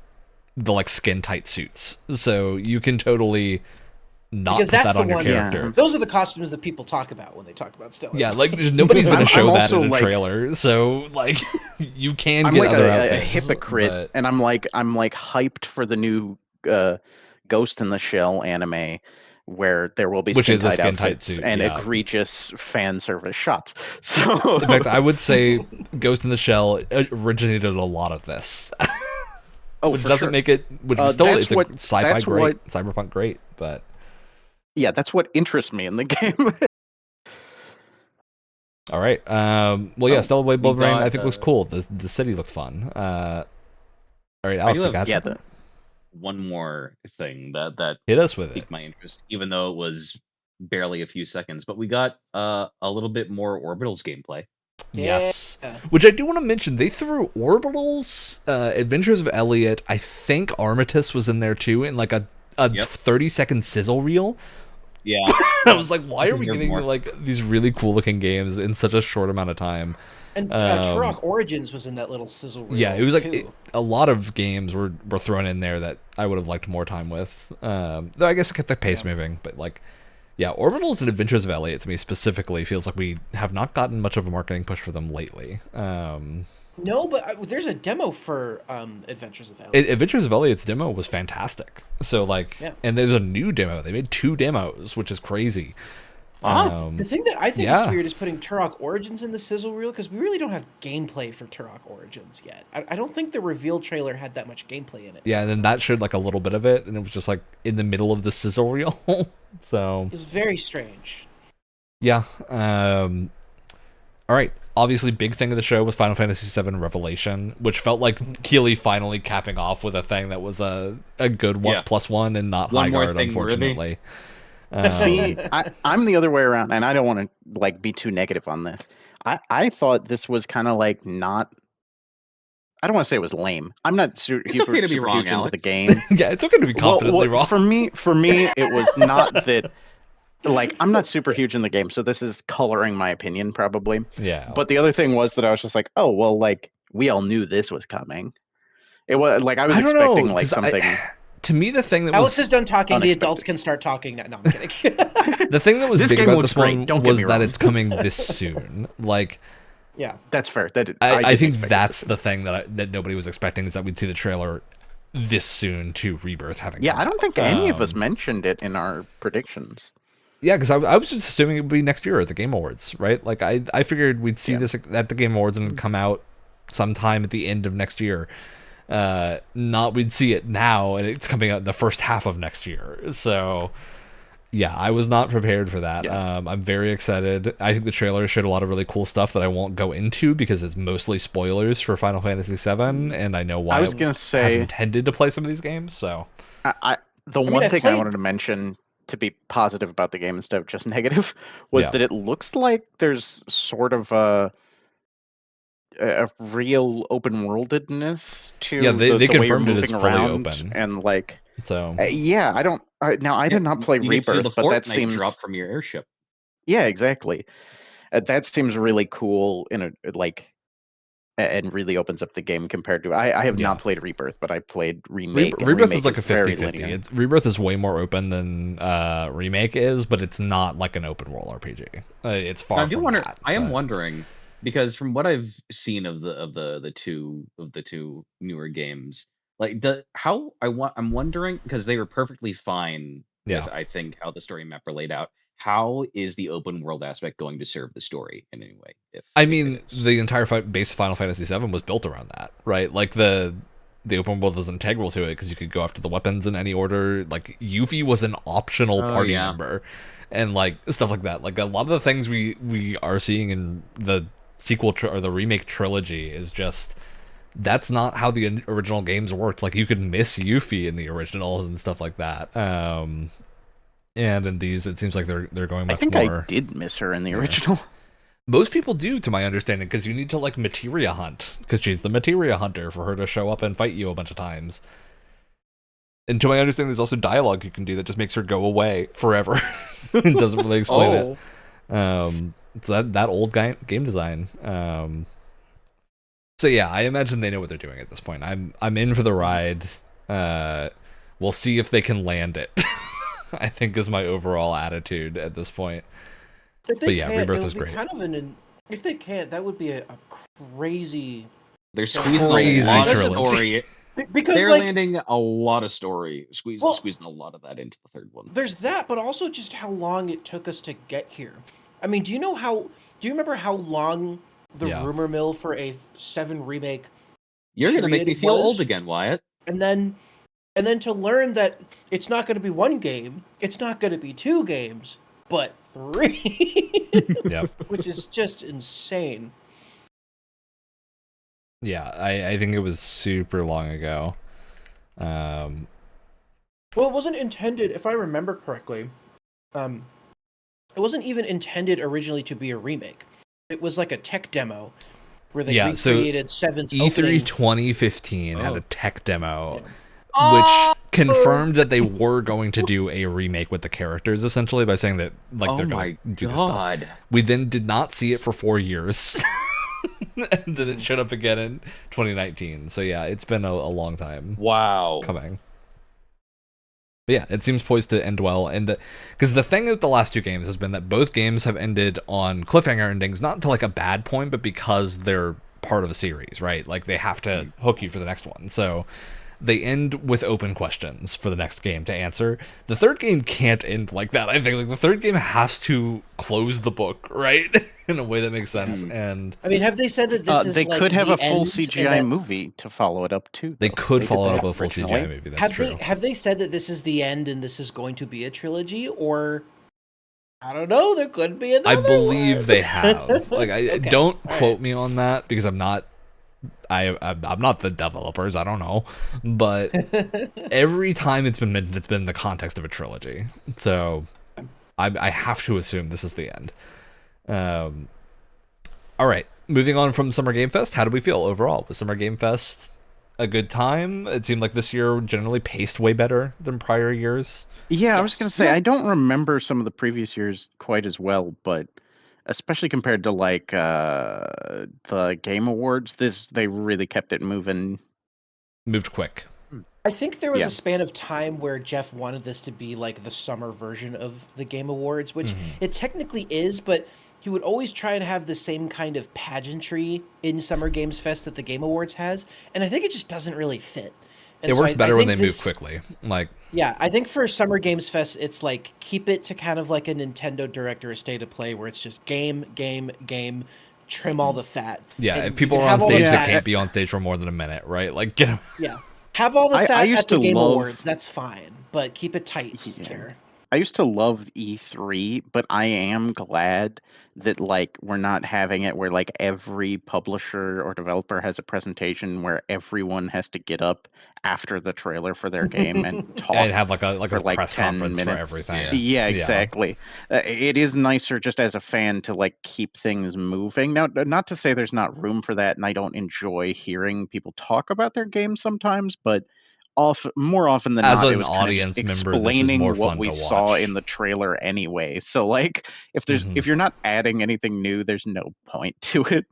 the like skin tight suits. So you can totally not put that on your character. Yeah. Those are the costumes that people talk about when they talk about Stellar. Yeah, like nobody's going to show that in a trailer. So like, you can get other outfits. I'm a hypocrite, and I'm like hyped for the new Ghost in the Shell anime, where there will be skin tight outfits and egregious fan service shots. So in fact, I would say Ghost in the Shell originated a lot of this. Which doesn't make it. Which still it's a sci-fi great, cyberpunk great, but. Yeah, that's what interests me in the game. All right. Well, yeah, Stellar Blade Blood Rain I think looks cool. The city looks fun. All right, Alex, one more thing that hit us with piqued my interest, even though it was barely a few seconds. But we got a little bit more Orbitals gameplay. Yes. Which I do want to mention. They threw Orbitals, Adventures of Elliot. I think Armistice was in there too, in like a 30-second sizzle reel. Yeah. I was like, why are we getting like these really cool looking games in such a short amount of time? And Turok Origins was in that little sizzle reel. Yeah, it was like a lot of games were thrown in there that I would have liked more time with. Though I guess it kept the pace moving, but like, yeah, Orbitals and Adventures of Elliot to me specifically feels like we have not gotten much of a marketing push for them lately. No, but there's a demo for Adventures of Elliot. Adventures of Elliot's demo was fantastic. So like, and there's a new demo. They made 2 demos, which is crazy. The thing that I think is weird is putting Turok Origins in the sizzle reel, because we really don't have gameplay for Turok Origins yet. I don't think the reveal trailer had that much gameplay in it. Yeah, and then that showed like a little bit of it, and it was just like in the middle of the sizzle reel. So it was very strange. Yeah. All right. Obviously, big thing of the show was Final Fantasy VII Revelation, which felt like Keeley finally capping off with a thing that was a good +1 and not Highguard, unfortunately. See, I'm the other way around, and I don't want to like be too negative on this. I thought this was kind of like not. I don't want to say it was lame. I'm not super huge into the game. Yeah, it's okay to be confidently wrong. For me, it was not that. Like, I'm not super huge in the game, so this is coloring my opinion probably. Yeah. But the other thing was that I was just like, oh well, like we all knew this was coming. It was like I was expecting like something. To me, the thing that Alex is done talking. The adults can start talking now. No, I'm kidding. The thing that was big about this one was that it's coming this soon. Like, yeah, that's fair. I think that's the thing that nobody was expecting, is that we'd see the trailer this soon to Rebirth having. Yeah, I don't think any of us mentioned it in our predictions. Yeah, because I was just assuming it would be next year at the Game Awards, right? Like, I figured we'd see this at the Game Awards and it'd come out sometime at the end of next year. Not we'd see it now and it's coming out in the first half of next year. So, Yeah, I was not prepared for that. Yeah. I'm very excited. I think the trailer showed a lot of really cool stuff that I won't go into because it's mostly spoilers for Final Fantasy VII, and I know why I was it gonna has say intended to play some of these games. So the mean, one I thing I played- wanted to mention to be positive about the game instead of just negative was Yeah. that it looks like there's sort of a real open worldedness to Yeah, they the way you're confirmed it is moving fully around open. and like So yeah, I don't now I did not play You get to do the Rebirth, but that Fortnite seems drop from your airship. yeah, exactly. That seems really cool in a like and really opens up the game compared to I have Yeah. not played Rebirth, but I played Remake. And Rebirth Remake is like a very 50-50. linear. Rebirth is way more open than Remake is, but it's not like an open world RPG. It's far I do from wonder. that. I am but- wondering because from what I've seen of the two newer games, like I'm wondering because they were perfectly fine Yeah. with I think how the story map were laid out. How is the open world aspect going to serve the story in any way? I if mean, it is? the entire base Final Fantasy VII was built around that, right? Like the open world is integral to it because you could go after the weapons in any order. Like Yuffie was an optional Oh, party yeah. member, and like stuff like that. Like a lot of the things we are seeing in the sequel or the remake trilogy is just that's not how the original games worked. Like you could miss Yuffie in the originals and stuff like that. And in these, it seems like they're going much I think more. I did miss her in the Yeah. original. Most people do, to my understanding, because you need to like materia hunt, because she's the materia hunter for her to show up and fight you a bunch of times. And to my understanding, there's also dialogue you can do that just makes her go away forever. It doesn't really explain it. So that old game design. So yeah, I imagine they know what they're doing at this point. I'm in for the ride. We'll see if they can land it. I think is my overall attitude at this point. If they But yeah, can't, Rebirth it would was be great. kind of if they can't, that would be a crazy. They're squeezing Crazy a lot of trilogy. story. Because They're like landing a lot of story, Well- squeezing a lot of that into the third one. there's that, but also just how long it took us to get here. I mean, do you remember how long the Yeah. rumor mill for a 7 remake, You're gonna make me period feel was- old again, Wyatt. and then to learn that it's not going to be 1 game, it's not going to be 2 games, but 3, Yep. which is just insane. Yeah, I think it was super long ago. Well, it wasn't intended, if I remember correctly. It wasn't even intended originally to be a remake. It was like a tech demo where they Yeah, so recreated 7's E3 opening. 2015 had Oh. a tech demo, Yeah. which confirmed that they were going to do a remake with the characters, essentially, by saying that like Oh they're my going to do this stuff. god! We then did not see it for 4 years. And then it showed up again in 2019. So yeah, it's been a long time Wow. coming. But yeah, it seems poised to end well, and because the thing with the last 2 games has been that both games have ended on cliffhanger endings, not to like a bad point, but because they're part of a series, right? Like they have to hook you for the next one. So they end with open questions for the next game to answer. The third game can't end like that. I think like the third game has to close the book, right? In a way that makes sense. And I mean, have they said that this is They like could have the a full end, CGI and that- movie to follow it up too. they though. could did follow it that up with a full originally. CGI movie. That's Have true. have they said that this is the end and this is going to be a trilogy, or I don't know, there could be another I believe one. they have. Like, Okay, don't all quote right. me on that because I'm not. I'm not the developers. I don't know, but every time it's been mentioned, it's been in the context of a trilogy. So I have to assume this is the end. All right, moving on from Summer Game Fest. How did we feel overall? Was Summer Game Fest a good time? It seemed like this year generally paced way better than prior years. Yeah, I was Yes. gonna say I don't remember some of the previous years quite as well, but especially compared to like the Game Awards, they really kept it moving. Moved quick. I think there was Yeah. a span of time where Jeff wanted this to be like the summer version of the Game Awards, which it technically is, but he would always try and have the same kind of pageantry in Summer Games Fest that the Game Awards has, and I think it just doesn't really fit. And It so works I better when think they move this- quickly. Like, Yeah, I think for Summer Games Fest, it's like keep it to kind of like a Nintendo Direct or a State of Play where it's just game, trim all the fat. yeah, And if you people can are on have all the stage, they fat- can't be on stage for more than a minute, right? Like, get 'em. Yeah. Have all the I fat used at the to Game love- Awards, that's fine, but keep it tight Yeah. here. I used to love E3, but I am glad that like we're not having it where like every publisher or developer has a presentation where everyone has to get up after the trailer for their game and talk And have like a for like press 10 conference for minutes. everything. Yeah, exactly. It is nicer just as a fan to like keep things moving. Now, not to say there's not room for that, and I don't enjoy hearing people talk about their games sometimes, but more often than As not, it an was kind of just audience member, this is more explaining what fun we to saw watch. in the trailer anyway. So like, if you're not adding anything new, there's no point to it.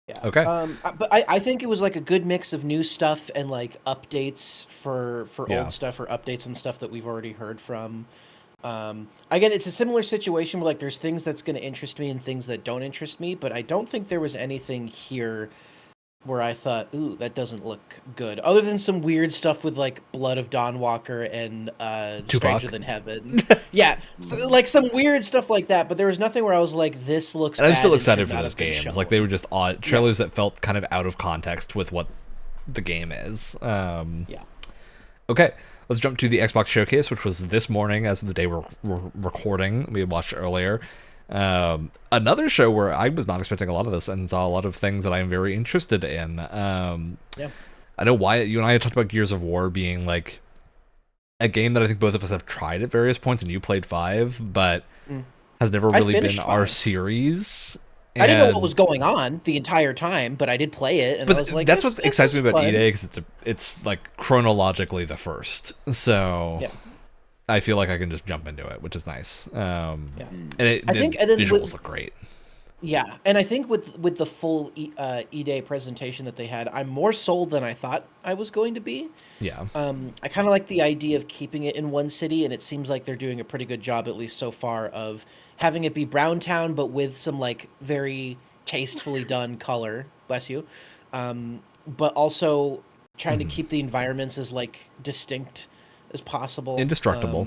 Yeah. Okay. But I think it was like a good mix of new stuff and like updates for Yeah. old stuff or updates and stuff that we've already heard from. Again, it's a similar situation where like there's things that's going to interest me and things that don't interest me, but I don't think there was anything here where I thought, ooh, that doesn't look good. Other than some weird stuff with like Blood of Dawn Walker and Stranger Than Heaven. Yeah, so, like some weird stuff like that, but there was nothing where I was like, this looks And I'm bad still and excited should for not those have been games. shown. Like they were just odd trailers that felt kind of out of context with what the game is. Yeah. Okay, let's jump to the Xbox Showcase, which was this morning as of the day we're recording. We had watched earlier. Another show where I was not expecting a lot of this and saw a lot of things that I am very interested in. Yeah. I know Wyatt, you and I had talked about Gears of War being like a game that I think both of us have tried at various points, and you played 5, but has never really been finished our 5. series. I didn't know what was going on the entire time, but I did play it, and But I was like, that's this, what excites me about fun. E-Day, because it's like chronologically the first. So Yeah. I feel like I can just jump into it, which is nice. And the and then visuals look great. Yeah, and I think with the full E-Day presentation that they had, I'm more sold than I thought I was going to be. Yeah. I kind of like the idea of keeping it in one city, and it seems like they're doing a pretty good job, at least so far, of having it be Browntown, but with some like very tastefully done color. Bless you. But also trying to keep the environments as like distinct as possible. Indestructible.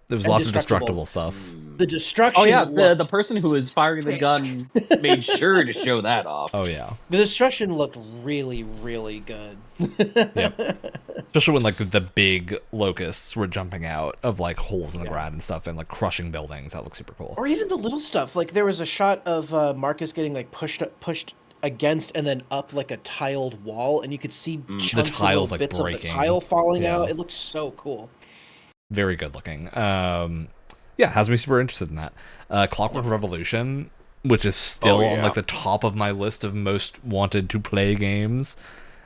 There was lots of destructible stuff. The destruction. Oh yeah, the person who was firing the gun made sure to show that off. Oh yeah. The destruction looked really, really good. Yep. Especially when like the big locusts were jumping out of like holes in the ground and stuff, and like crushing buildings. That looks super cool. Or even the little stuff. Like there was a shot of Marcus getting like pushed against and then up like a tiled wall, and you could see chunks of little like bits breaking. of the tile falling out. It looks so cool. Very good looking. Yeah, has me super interested in that. Clockwork Revolution, which is still on like the top of my list of most wanted to play games.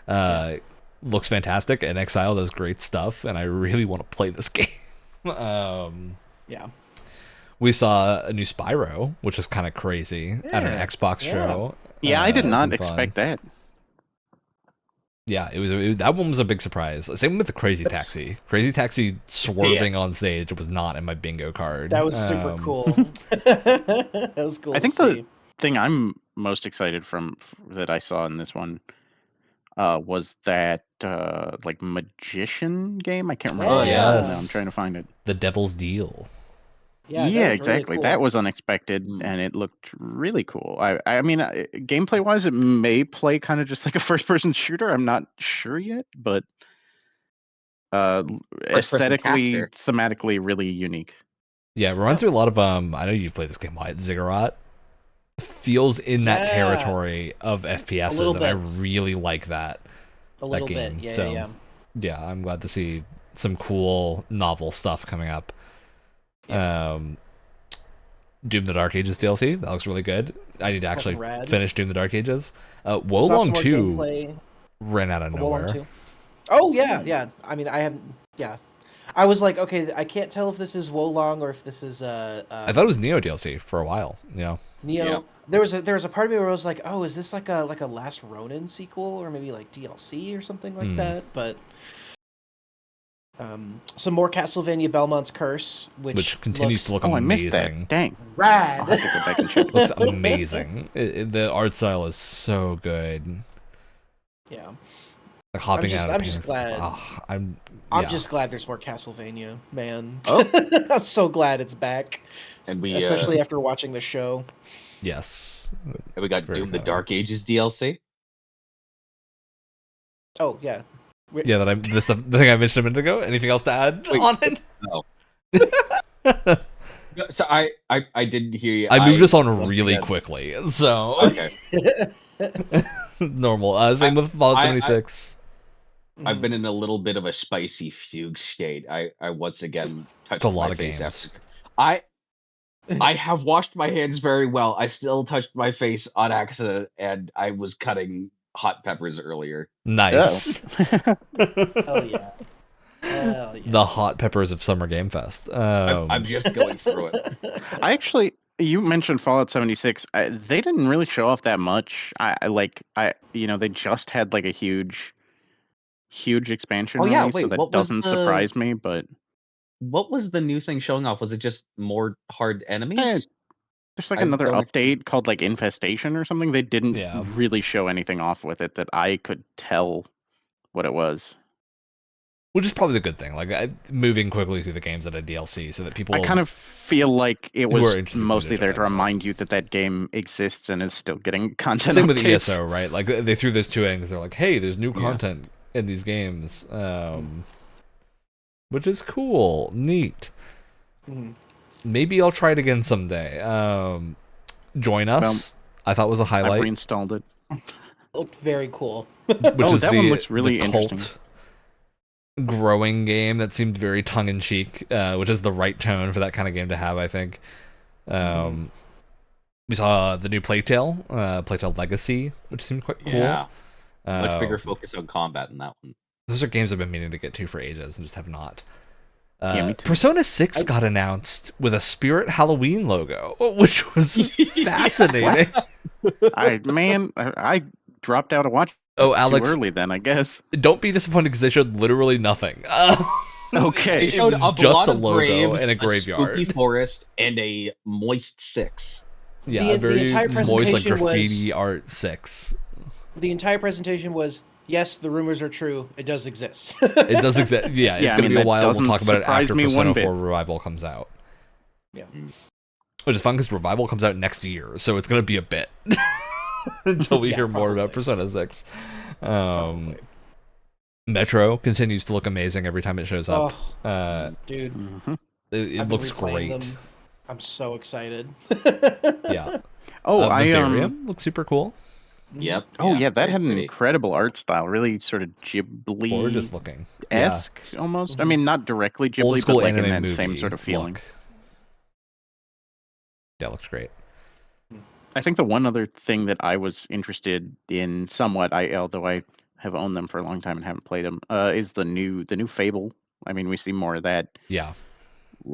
Looks fantastic, and Exile does great stuff, and I really want to play this game. We saw a new Spyro, which is kind of crazy at an Xbox show. Yeah, I did not expect that. Yeah, that one was a big surprise. Same with the Crazy Taxi. Crazy Taxi swerving on stage was not in my bingo card. That was super cool. That was cool. I think the thing I'm most excited from that I saw in this one was that like magician game. I can't remember. I'm trying to find it. The Devil's Deal. Yeah, exactly. really cool. That was unexpected, and it looked really cool. I mean, gameplay wise, it may play kind of just like a first-person shooter. I'm not sure yet, but aesthetically, thematically, really unique. Yeah, it reminds me a lot of I know you've played this game, Wyatt. Ziggurat feels in that territory of FPSs, and I really like that. A little bit, yeah. I'm glad to see some cool novel stuff coming up. Doom the Dark Ages DLC, that looks really good. I need to actually finish Doom the Dark Ages. Wolong 2 ran out of nowhere. Oh yeah. I mean, I haven't. Yeah, I was like, okay, I can't tell if this is Wolong or if this is. I thought it was Neo DLC for a while. Yeah. Neo. Yeah. There was a part of me where I was like, oh, is this like a Last Ronin sequel or maybe like DLC or something like that? But. Some more Castlevania Belmont's Curse, which continues to look amazing. I missed that. Dang. Rad. I'll have to go back and check. Looks amazing. The art style is so good. Yeah. Like hopping I'm just glad. I'm just glad there's more Castlevania, man. Oh. I'm so glad it's back, and especially after watching the show. Yes. And we got Doom the Dark Ages DLC. Oh yeah. Yeah, the thing I mentioned a minute ago. Anything else to add on it? No. So I didn't hear you. I moved us on once really again- quickly, so Okay. normal. Same with Fallout 76. I've been in a little bit of a spicy fugue state. I once again touched It's a lot my of face games. after. I have washed my hands very well. I still touched my face on accident, and I was cutting hot peppers earlier. Nice. Hell yeah. Hell yeah. The hot peppers of Summer Game Fest. I'm just going through it. I actually, you mentioned Fallout 76. They didn't really show off that much. They just had like a huge expansion Oh, yeah, release, so wait, that what was doesn't the- surprise me. But What was the new thing showing off? Was it just more hard enemies? there's like I another don't- update called like Infestation or something. They didn't Yeah. really show anything off with it that I could tell what it was. Which is probably the good thing, like moving quickly through the games at a DLC, so that people. I kind of feel like it who are was interested in mostly there to checking it out. remind you that game exists and is still getting content. Same with updates. ESO, right? Like they threw those two in because they're like, "Hey, there's new Yeah. content in these games," which is cool, neat. Mhm. Maybe I'll try it again someday. Join Us, I thought was a I've highlight, reinstalled it. Looked very cool. which Oh, is that one looks really the interesting. cult growing game that seemed very tongue in cheek, which is the right tone for that kind of game to have, I think. We saw the new Plague Tale Legacy, which seemed quite cool. Yeah. Much bigger Uh, focus on combat in that one. Those are games I've been meaning to get to for ages and just have not. Yeah, me too. Persona 6 got announced with a Spirit Halloween logo, which was fascinating. I dropped out of watch. Oh, too Alex, early then, I guess. don't be disappointed because they showed literally nothing. Okay. They It showed was a just lot a of logo graves, and a graveyard. spooky forest, and a moist 6. Yeah, The a very entire moist, like presentation was- graffiti art 6. The entire presentation was, yes, the rumors are true. It does exist. It does exist. Yeah, it's Yeah, I going to mean, be a that while. We'll doesn't talk about it surprise after me Persona one bit. 4 Revival comes out. Yeah. Which is fun because Revival comes out next year, so it's going to be a bit until we Yeah, hear more about probably. Persona 6. Probably. Metro continues to look amazing every time it shows up. Oh, dude. Mhm. It I've been looks replaying great. them. I'm so excited. Yeah. Oh, Vivarium looks super cool. Yep. Oh yeah, that very had an pretty. incredible art style. Really sort of Ghibli Gorgeous looking. Yeah. esque almost. I mean, not directly Ghibli, Old school but like in anime that same movie sort of feeling. look. Yeah, looks great. I think the one other thing that I was interested in somewhat, although I have owned them for a long time and haven't played them, is the new Fable. I mean, we see more of that. Yeah.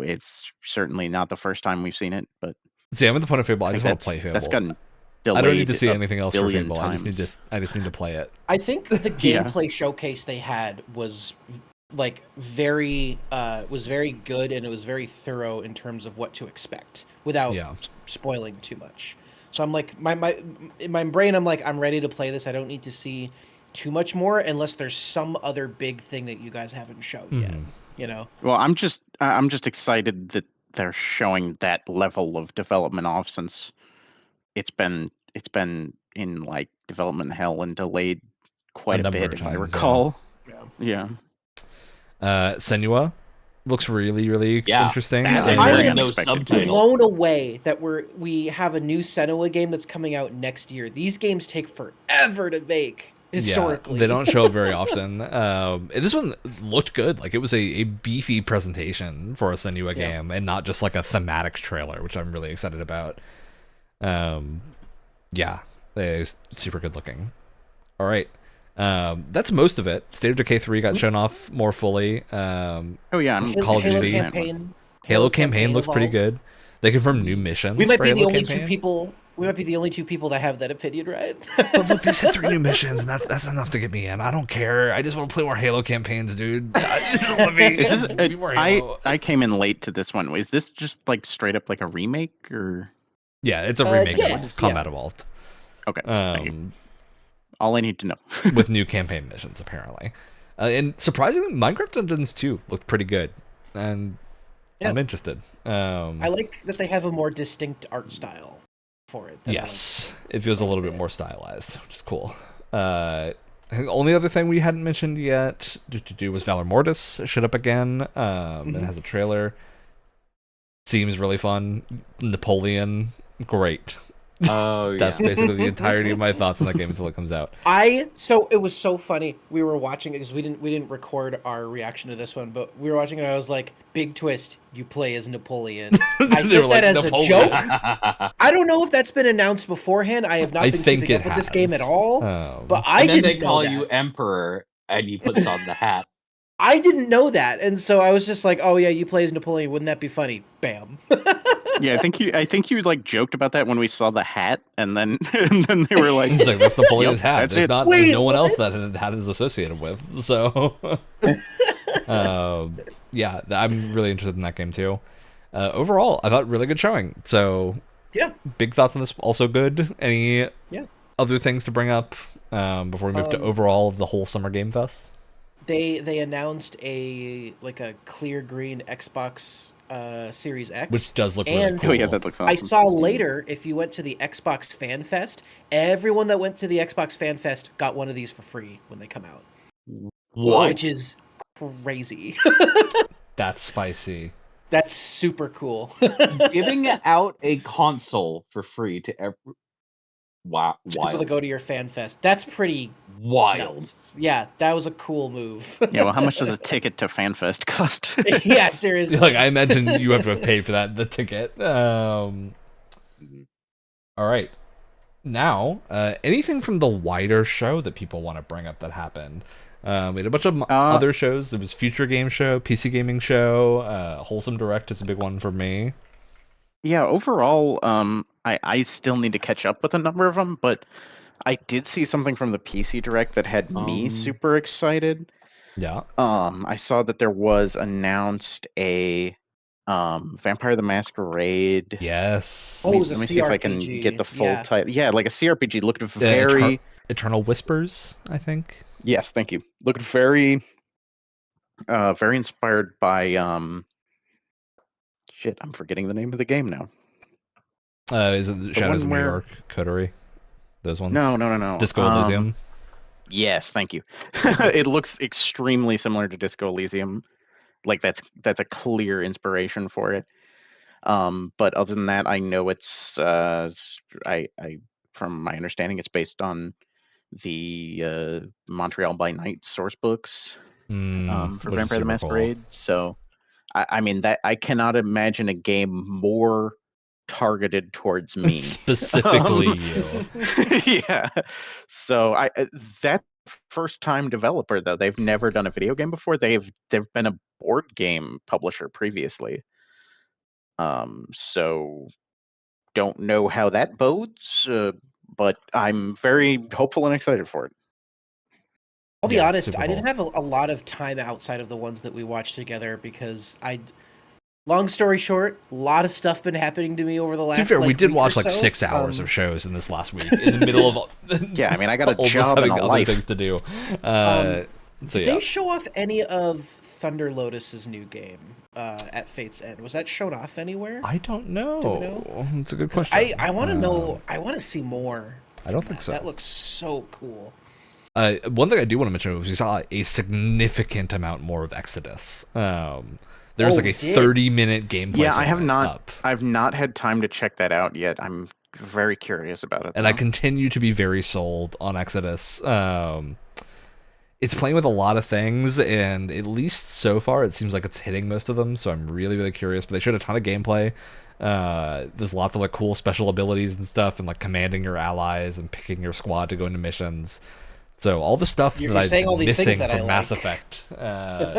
It's certainly not the first time we've seen it, but See, I'm at the point of Fable. I just think want to play Fable. that's gotten delayed. I don't need to see a anything else for billion Fable. I just need times. to play it. I think the Yeah. gameplay showcase they had was like very good, and it was very thorough in terms of what to expect without Yeah. spoiling too much. So I'm like in my brain I'm like, I'm ready to play this. I don't need to see too much more unless there's some other big thing that you guys haven't shown yet. Mhm. You know? Well, I'm just excited that they're showing that level of development off, since it's been in like development hell and delayed quite a number bit, of if I times, yeah. recall. Yeah. Yeah. Senua looks really, really Yeah. interesting. That I is very am unexpected. title. blown away that we have a new Senua game that's coming out next year. These games take forever to make historically. Yeah, they don't show it very often. And this one looked good. Like it was a beefy presentation for a Senua Yeah. game, and not just like a thematic trailer, which I'm really excited about. Yeah, they're super good looking. All right, that's most of it. State of Decay 3 got shown off more fully. Oh yeah, I'm Call of Halo Duty. campaign. Halo campaign looks pretty Evolved. good. They confirmed new missions. We might for be the Halo only campaign. two people. We might be the only two people that have that opinion, right? But look, they said 3 new missions, and that's enough to get me in. I don't care. I just want to play more Halo campaigns, dude. I just want to Is this, be more Halo. I came in late to this one. Is this just like straight up like a remake, or? Yeah, it's a remake yeah, of Combat Evolved. Okay, thank you. Um, All I need to know. with new campaign missions, apparently. And surprisingly, Minecraft Dungeons 2 looked pretty good. And Yeah. I'm interested. I like that they have a more distinct art style for it. than Yes, it feels a little bit more stylized, which is cool. I think the only other thing we hadn't mentioned yet was Valor Mortis showed up again. It has a trailer. seems really fun. Napoleon, great. Oh yeah. That's basically the entirety of my thoughts on that game until it comes out. So it was so funny. We were watching it because we didn't record our reaction to this one, but we were watching it. And I was like, "Big twist! You play as Napoleon." I They said were like, that as "Napoleon." a joke. I don't know if that's been announced beforehand. I have not been keeping up with this game at all. But I and then didn't they call know you that. Emperor, and he puts on the hat. I didn't know that, and so I was just like, "Oh yeah, you play as Napoleon. Wouldn't that be funny?" Bam. Yeah, I think you like joked about that when we saw the hat, and then they were like, It's like, that's Napoleon's Yep, hat. that's There's it. not Wait, there's no one what? else that hat is associated with. So, yeah, I'm really interested in that game too. Overall, I thought really good showing. So, Yeah. big thoughts on this. Also good. Any Yeah. other things to bring up before we move to overall of the whole Summer Game Fest? They announced a clear green Xbox Series X, Which does look really and cool. Oh yeah, that looks awesome. I saw later, if you went to the Xbox Fan Fest, everyone that went to the Xbox Fan Fest got one of these for free when they come out. What? Which is crazy. That's spicy. That's super cool. Giving out a console for free to every People to go to your Fan Fest. That's pretty wild. nuts. Yeah, that was a cool move. Yeah, well, how much does a ticket to FanFest cost? Yeah, seriously. Like, I imagine you have to pay for the ticket. All right. Now, anything from the wider show that people want to bring up that happened? We had a bunch of other shows. There was Future Game Show, PC Gaming Show, Wholesome Direct is a big one for me. Yeah, overall, I still need to catch up with a number of them, but I did see something from the PC Direct that had me super excited. Yeah. I saw that there was announced a Vampire the Masquerade. Yes. Oh, it was a Let me see if I can CRPG. get the full Yeah. title. Yeah, like a CRPG. Looked very Eternal Whispers, I think. Yes, thank you. Looked very very inspired by shit, I'm forgetting the name of the game now. Is it Shadows of New York, Coterie? Those ones? No. Disco Elysium? Yes, thank you. It looks extremely similar to Disco Elysium. Like that's a clear inspiration for it. But other than that, I know it's I from my understanding, it's based on the Montreal by Night source books for Vampire the Masquerade. Cool. So I mean that I cannot imagine a game more targeted towards me. Specifically you. Yeah. So that first time developer though, they've never done a video game before. They've been a board game publisher previously. So don't know how that bodes, but I'm very hopeful and excited for it. I'll be honest, I didn't have a lot of time outside of the ones that we watched together because long story short, a lot of stuff been happening to me over the last. To be fair, we did watch like 6 hours of shows in this last week in the middle of. Yeah, I mean, I got a job and a life. Things to do. Did they show off any of Thunder Lotus's new game at Fate's End? Was that shown off anywhere? I don't know. It's a good question. I want to know. I want to see more. I don't think so. That looks so cool. One thing I do want to mention was we saw a significant amount more of Exodus. There's like a 30-minute gameplay. Yeah, I have not. I've not had time to check that out yet. I'm very curious about it. And I continue to be very sold on Exodus. It's playing with a lot of things, and at least so far, it seems like it's hitting most of them. So I'm really, really curious. But they showed a ton of gameplay. There's lots of like cool special abilities and stuff, and like commanding your allies and picking your squad to go into missions. So all the stuff that I'm missing from Mass Effect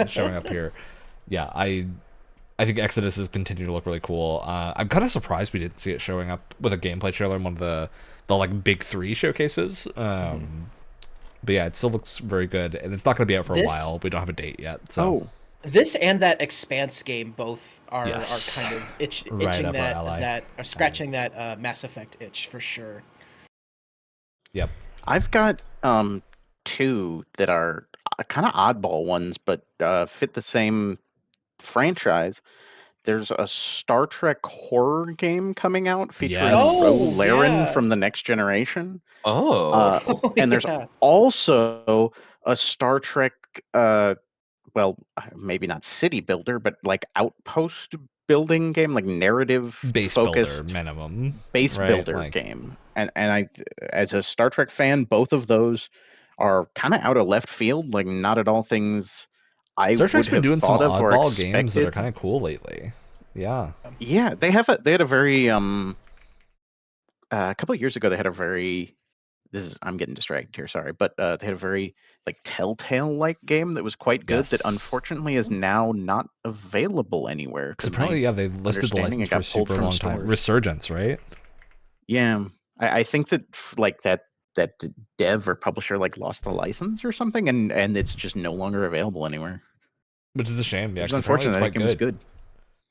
showing up here. Yeah, I think Exodus is continuing to look really cool. I'm kind of surprised we didn't see it showing up with a gameplay trailer in one of the like big 3 showcases. But yeah, it still looks very good, and it's not going to be out for a while. We don't have a date yet. So this and that Expanse game both are kind of itching scratching that Mass Effect itch for sure. Yep. I've got 2 that are kind of oddball ones, but fit the same franchise. There's a Star Trek horror game coming out featuring Laren from The Next Generation. And there's also a Star Trek, well, maybe not city builder, but like outpost building game, like narrative base focused builder minimum. base right? builder Like, game. And I, as a Star Trek fan, both of those are kind of out of left field, like not at all things I Star Trek's would been have doing some thought of or oddball games that are expected. kind of cool lately. Yeah. Yeah, they had a very a couple of years ago they had a very I'm getting distracted here, sorry, but they had a very like Telltale-like game that was quite good that Yes. unfortunately is now not available anywhere. Because apparently, yeah, they've listed the understanding license it for a got pulled super from long time. stores. Resurgence, right? Yeah, I think that like that dev or publisher like lost the license or something, and it's just no longer available anywhere. Which is a shame. Yeah, It's 'cause apparently unfortunate. it's That quite game was good.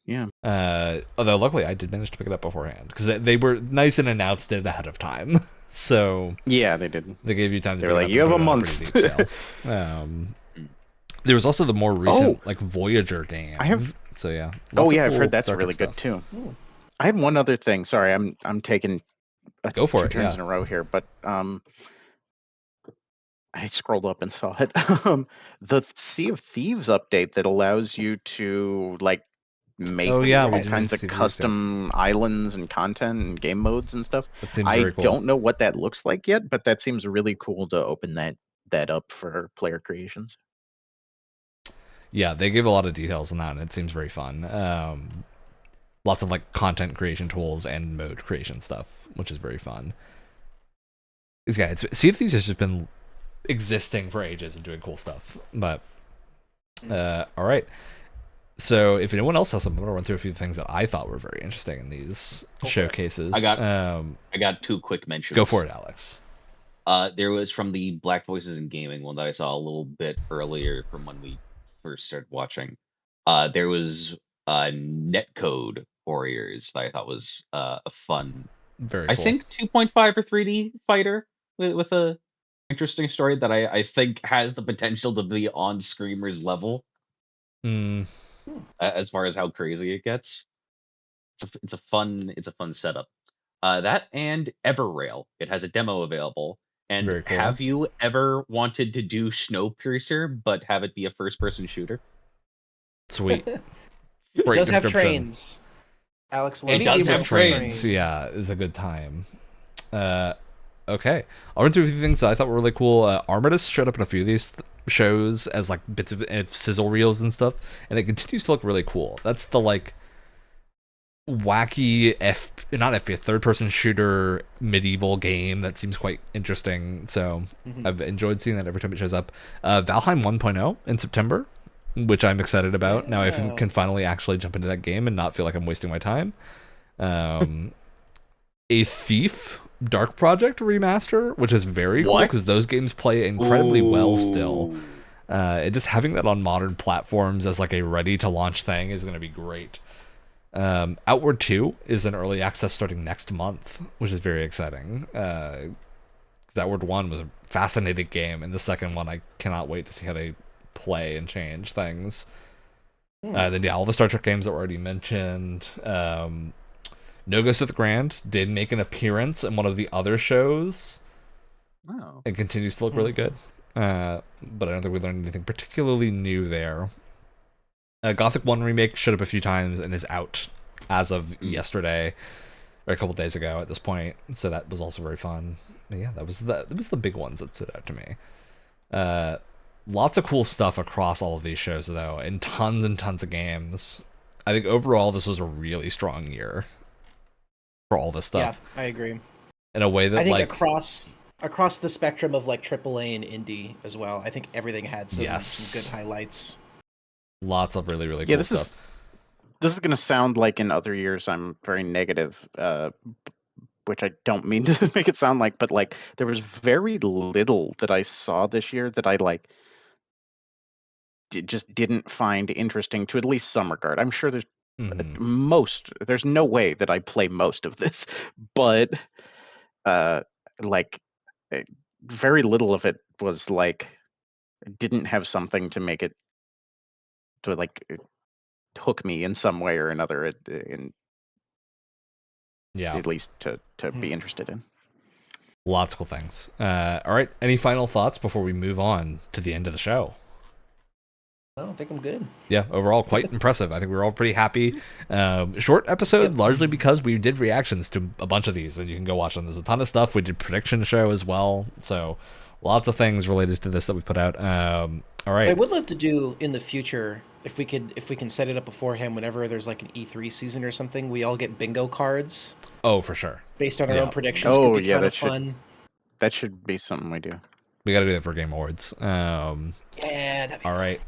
Yeah. Although luckily I did manage to pick it up beforehand because they were nice and announced it ahead of time. So yeah, they did. They gave you time to. They pick were it like, up you and have put a it on month. pretty deep sale. There was also the more recent like Voyager game. I have. So yeah. Oh yeah, cool I've heard that's Star Trek really good stuff. too. I had one other thing. Sorry, I'm taking Go for two it. turns Yeah. in a row here, but I scrolled up and saw it. The Sea of Thieves update that allows you to like make Oh yeah, we all didn't kinds of see these yet. custom islands and content and game modes and stuff. That seems I very cool. don't know what that looks like yet, but that seems really cool to open that up for player creations. Yeah, they gave a lot of details on that, and it seems very fun. Lots of like content creation tools and mode creation stuff, which is very fun. Sea of Thieves has just been existing for ages and doing cool stuff. But all right. So if anyone else has something, I'm gonna run through a few things that I thought were very interesting in these showcases. I got two quick mentions. Go for it, Alex. There was from the Black Voices in Gaming one that I saw a little bit earlier from when we first started watching. There was Netcode Warriors that I thought was a fun, very cool. I think 2.5 or 3D fighter with a interesting story that I think has the potential to be on Screamer's level. As far as how crazy it gets, it's a fun setup. That and Everrail, it has a demo available. And very cool. Have you ever wanted to do Snowpiercer but have it be a first-person shooter? Sweet. It does have trains. Alex, it does have trains. Yeah, it's a good time. Okay, I'll run through a few things that I thought were really cool. Armistice showed up in a few of these shows as like bits of sizzle reels and stuff, and it continues to look really cool. That's the like wacky not FPS, third-person shooter medieval game that seems quite interesting. So I've enjoyed seeing that every time it shows up. Valheim 1.0 in September, which I'm excited about. Now I can finally actually jump into that game and not feel like I'm wasting my time. A Thief Dark Project remaster, which is very cool because those games play incredibly well still. And just having that on modern platforms as like a ready to launch thing is going to be great. Outward 2 is in early access starting next month, which is very exciting. Outward 1 was a fascinating game, and the second one I cannot wait to see how they play and change things. Then yeah, all the Star Trek games that were already mentioned. No Go Sith Grand did make an appearance in one of the other shows. Wow. It continues to look really good. But I don't think we learned anything particularly new there. Gothic 1 remake showed up a few times and is out as of yesterday, or a couple days ago at this point. So that was also very fun. But yeah, that was the big ones that stood out to me. Lots of cool stuff across all of these shows though, and tons of games. I think overall this was a really strong year for all this stuff. Yeah, I agree. In a way that I think like across the spectrum of like AAA and indie as well, I think everything had some good highlights. Lots of really cool stuff. This is going to sound like in other years I'm very negative, which I don't mean to make it sound like, but like there was very little that I saw this year that I like just didn't find interesting to at least some regard. I'm sure there's there's no way that I play most of this, but like very little of it was like didn't have something to make it to like hook me in some way or another, at least to be interested in. Lots of cool things. All right, any final thoughts before we move on to the end of the show? I think I'm good. Yeah, overall quite impressive. I think we were all pretty happy. Short episode, largely because we did reactions to a bunch of these, and you can go watch them. There's a ton of stuff. We did prediction show as well, so lots of things related to this that we put out. All right. I would love to do in the future if we can set it up beforehand. Whenever there's like an E3 season or something, we all get bingo cards. Oh, for sure. Based on our own predictions. Oh, could be yeah, kind that of fun. That should be something we do. We got to do that for Game Awards. Yeah, that'd be all right.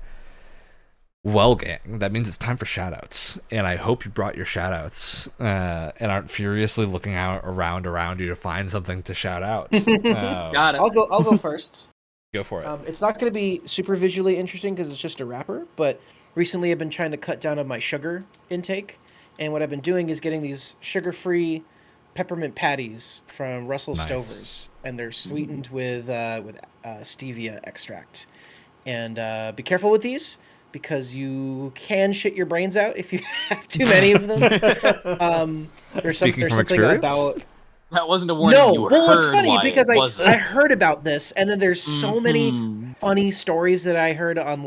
Well, gang, that means it's time for shoutouts, and I hope you brought your shoutouts and aren't furiously looking around you to find something to shout out. Got it. I'll go first. Go for it. It's not going to be super visually interesting because it's just a wrapper, but recently I've been trying to cut down on my sugar intake, and what I've been doing is getting these sugar-free peppermint patties from Russell Stover's, and they're sweetened with stevia extract. And be careful with these, because you can shit your brains out if you have too many of them. There's something about... That wasn't a warning. No, you well, it's heard funny why because it I heard about this, and then there's so many funny stories that I heard on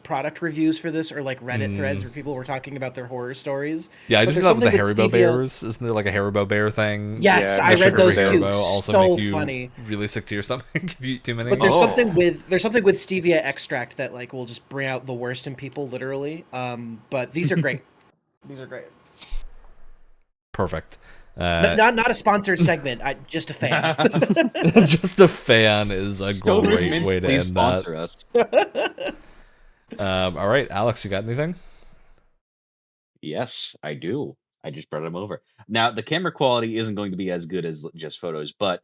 product reviews for this, or like Reddit threads where people were talking about their horror stories. Yeah, I just got the Haribo bears. Isn't there like a Haribo bear thing? Yes, yeah, I read those too. Also so make you funny. Really sick to your stomach if you eat too many. But there's something with stevia extract that like will just bring out the worst in people, literally. But these are great. These are great. Perfect. Not a sponsored segment. Just a fan. Just a fan is a great way to end that. Us. All right, Alex, you got anything? Yes, I do. I just brought them over. Now, the camera quality isn't going to be as good as just photos, but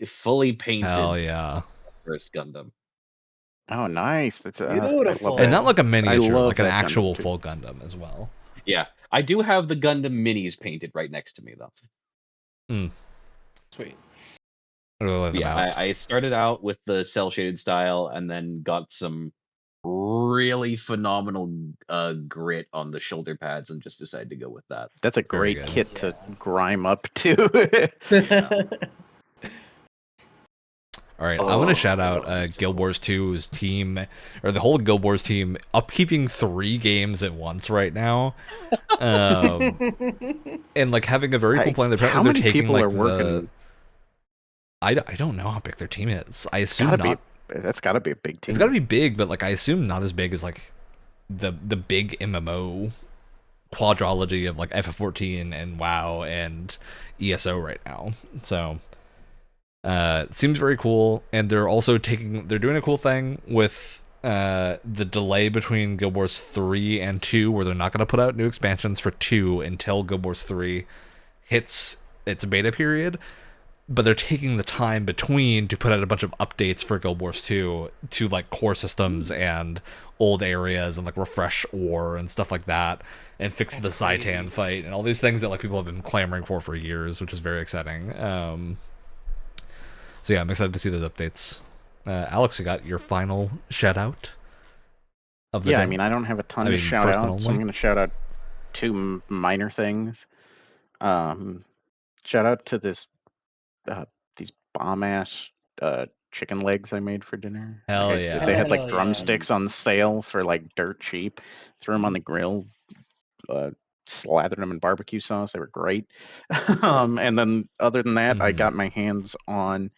fully painted. Hell yeah! First Gundam. Oh, nice. That's beautiful. And not like a miniature, like an Gundam actual too. full Gundam as well. Yeah, I do have the Gundam minis painted right next to me, though. Sweet. I started out with the cell shaded style, and then got some really phenomenal grit on the shoulder pads, and just decided to go with that. That's a great kit to grime up to. All right, I want to shout out Guild Wars 2's team, or the whole Guild Wars team, upkeeping 3 games at once right now, and like having a very cool plan. How many people are working? I don't know how big their team is. I assume that's got to be a big team. It's got to be big, but like I assume not as big as like the big MMO quadrology of like FF14 and WoW and ESO right now. So. Seems very cool, and they're doing a cool thing with the delay between Guild Wars 3 and 2, where they're not going to put out new expansions for 2 until Guild Wars 3 hits its beta period, but they're taking the time between to put out a bunch of updates for Guild Wars 2 to like core systems and old areas, and like refresh ore and stuff like that, and fix the Zaitan fight and all these things that like people have been clamoring for years, which is very exciting. So yeah, I'm excited to see those updates. Alex, you got your final shout out of the day? I mean, I don't have a ton to shout out, so I'm going to shout out 2 minor things. Shout out to these bomb ass chicken legs I made for dinner. Hell yeah! They had like drumsticks on sale for like dirt cheap. Threw them on the grill. Slathered them in barbecue sauce. They were great. And then other than that, I got my hands on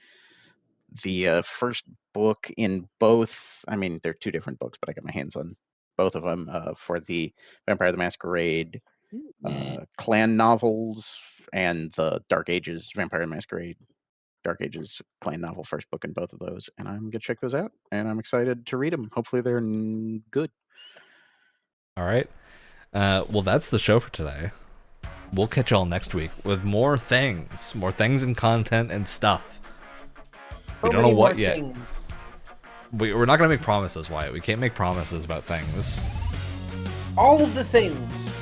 the first book in both. I mean, they're 2 different books, but I got my hands on both of them for the Vampire the Masquerade clan novels and the Dark Ages Vampire the Masquerade Dark Ages clan novel, first book in both of those. And I'm going to check those out, and I'm excited to read them. Hopefully they're good. All right. Well, that's the show for today. We'll catch y'all next week with more things and content and stuff. We don't know what yet. We're not going to make promises, Wyatt. We can't make promises about things. All of the things.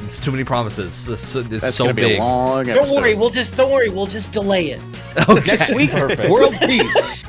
It's too many promises. This is so gonna big. Be a long don't worry, we'll just delay it. Okay. Next week, perfect. World Peace.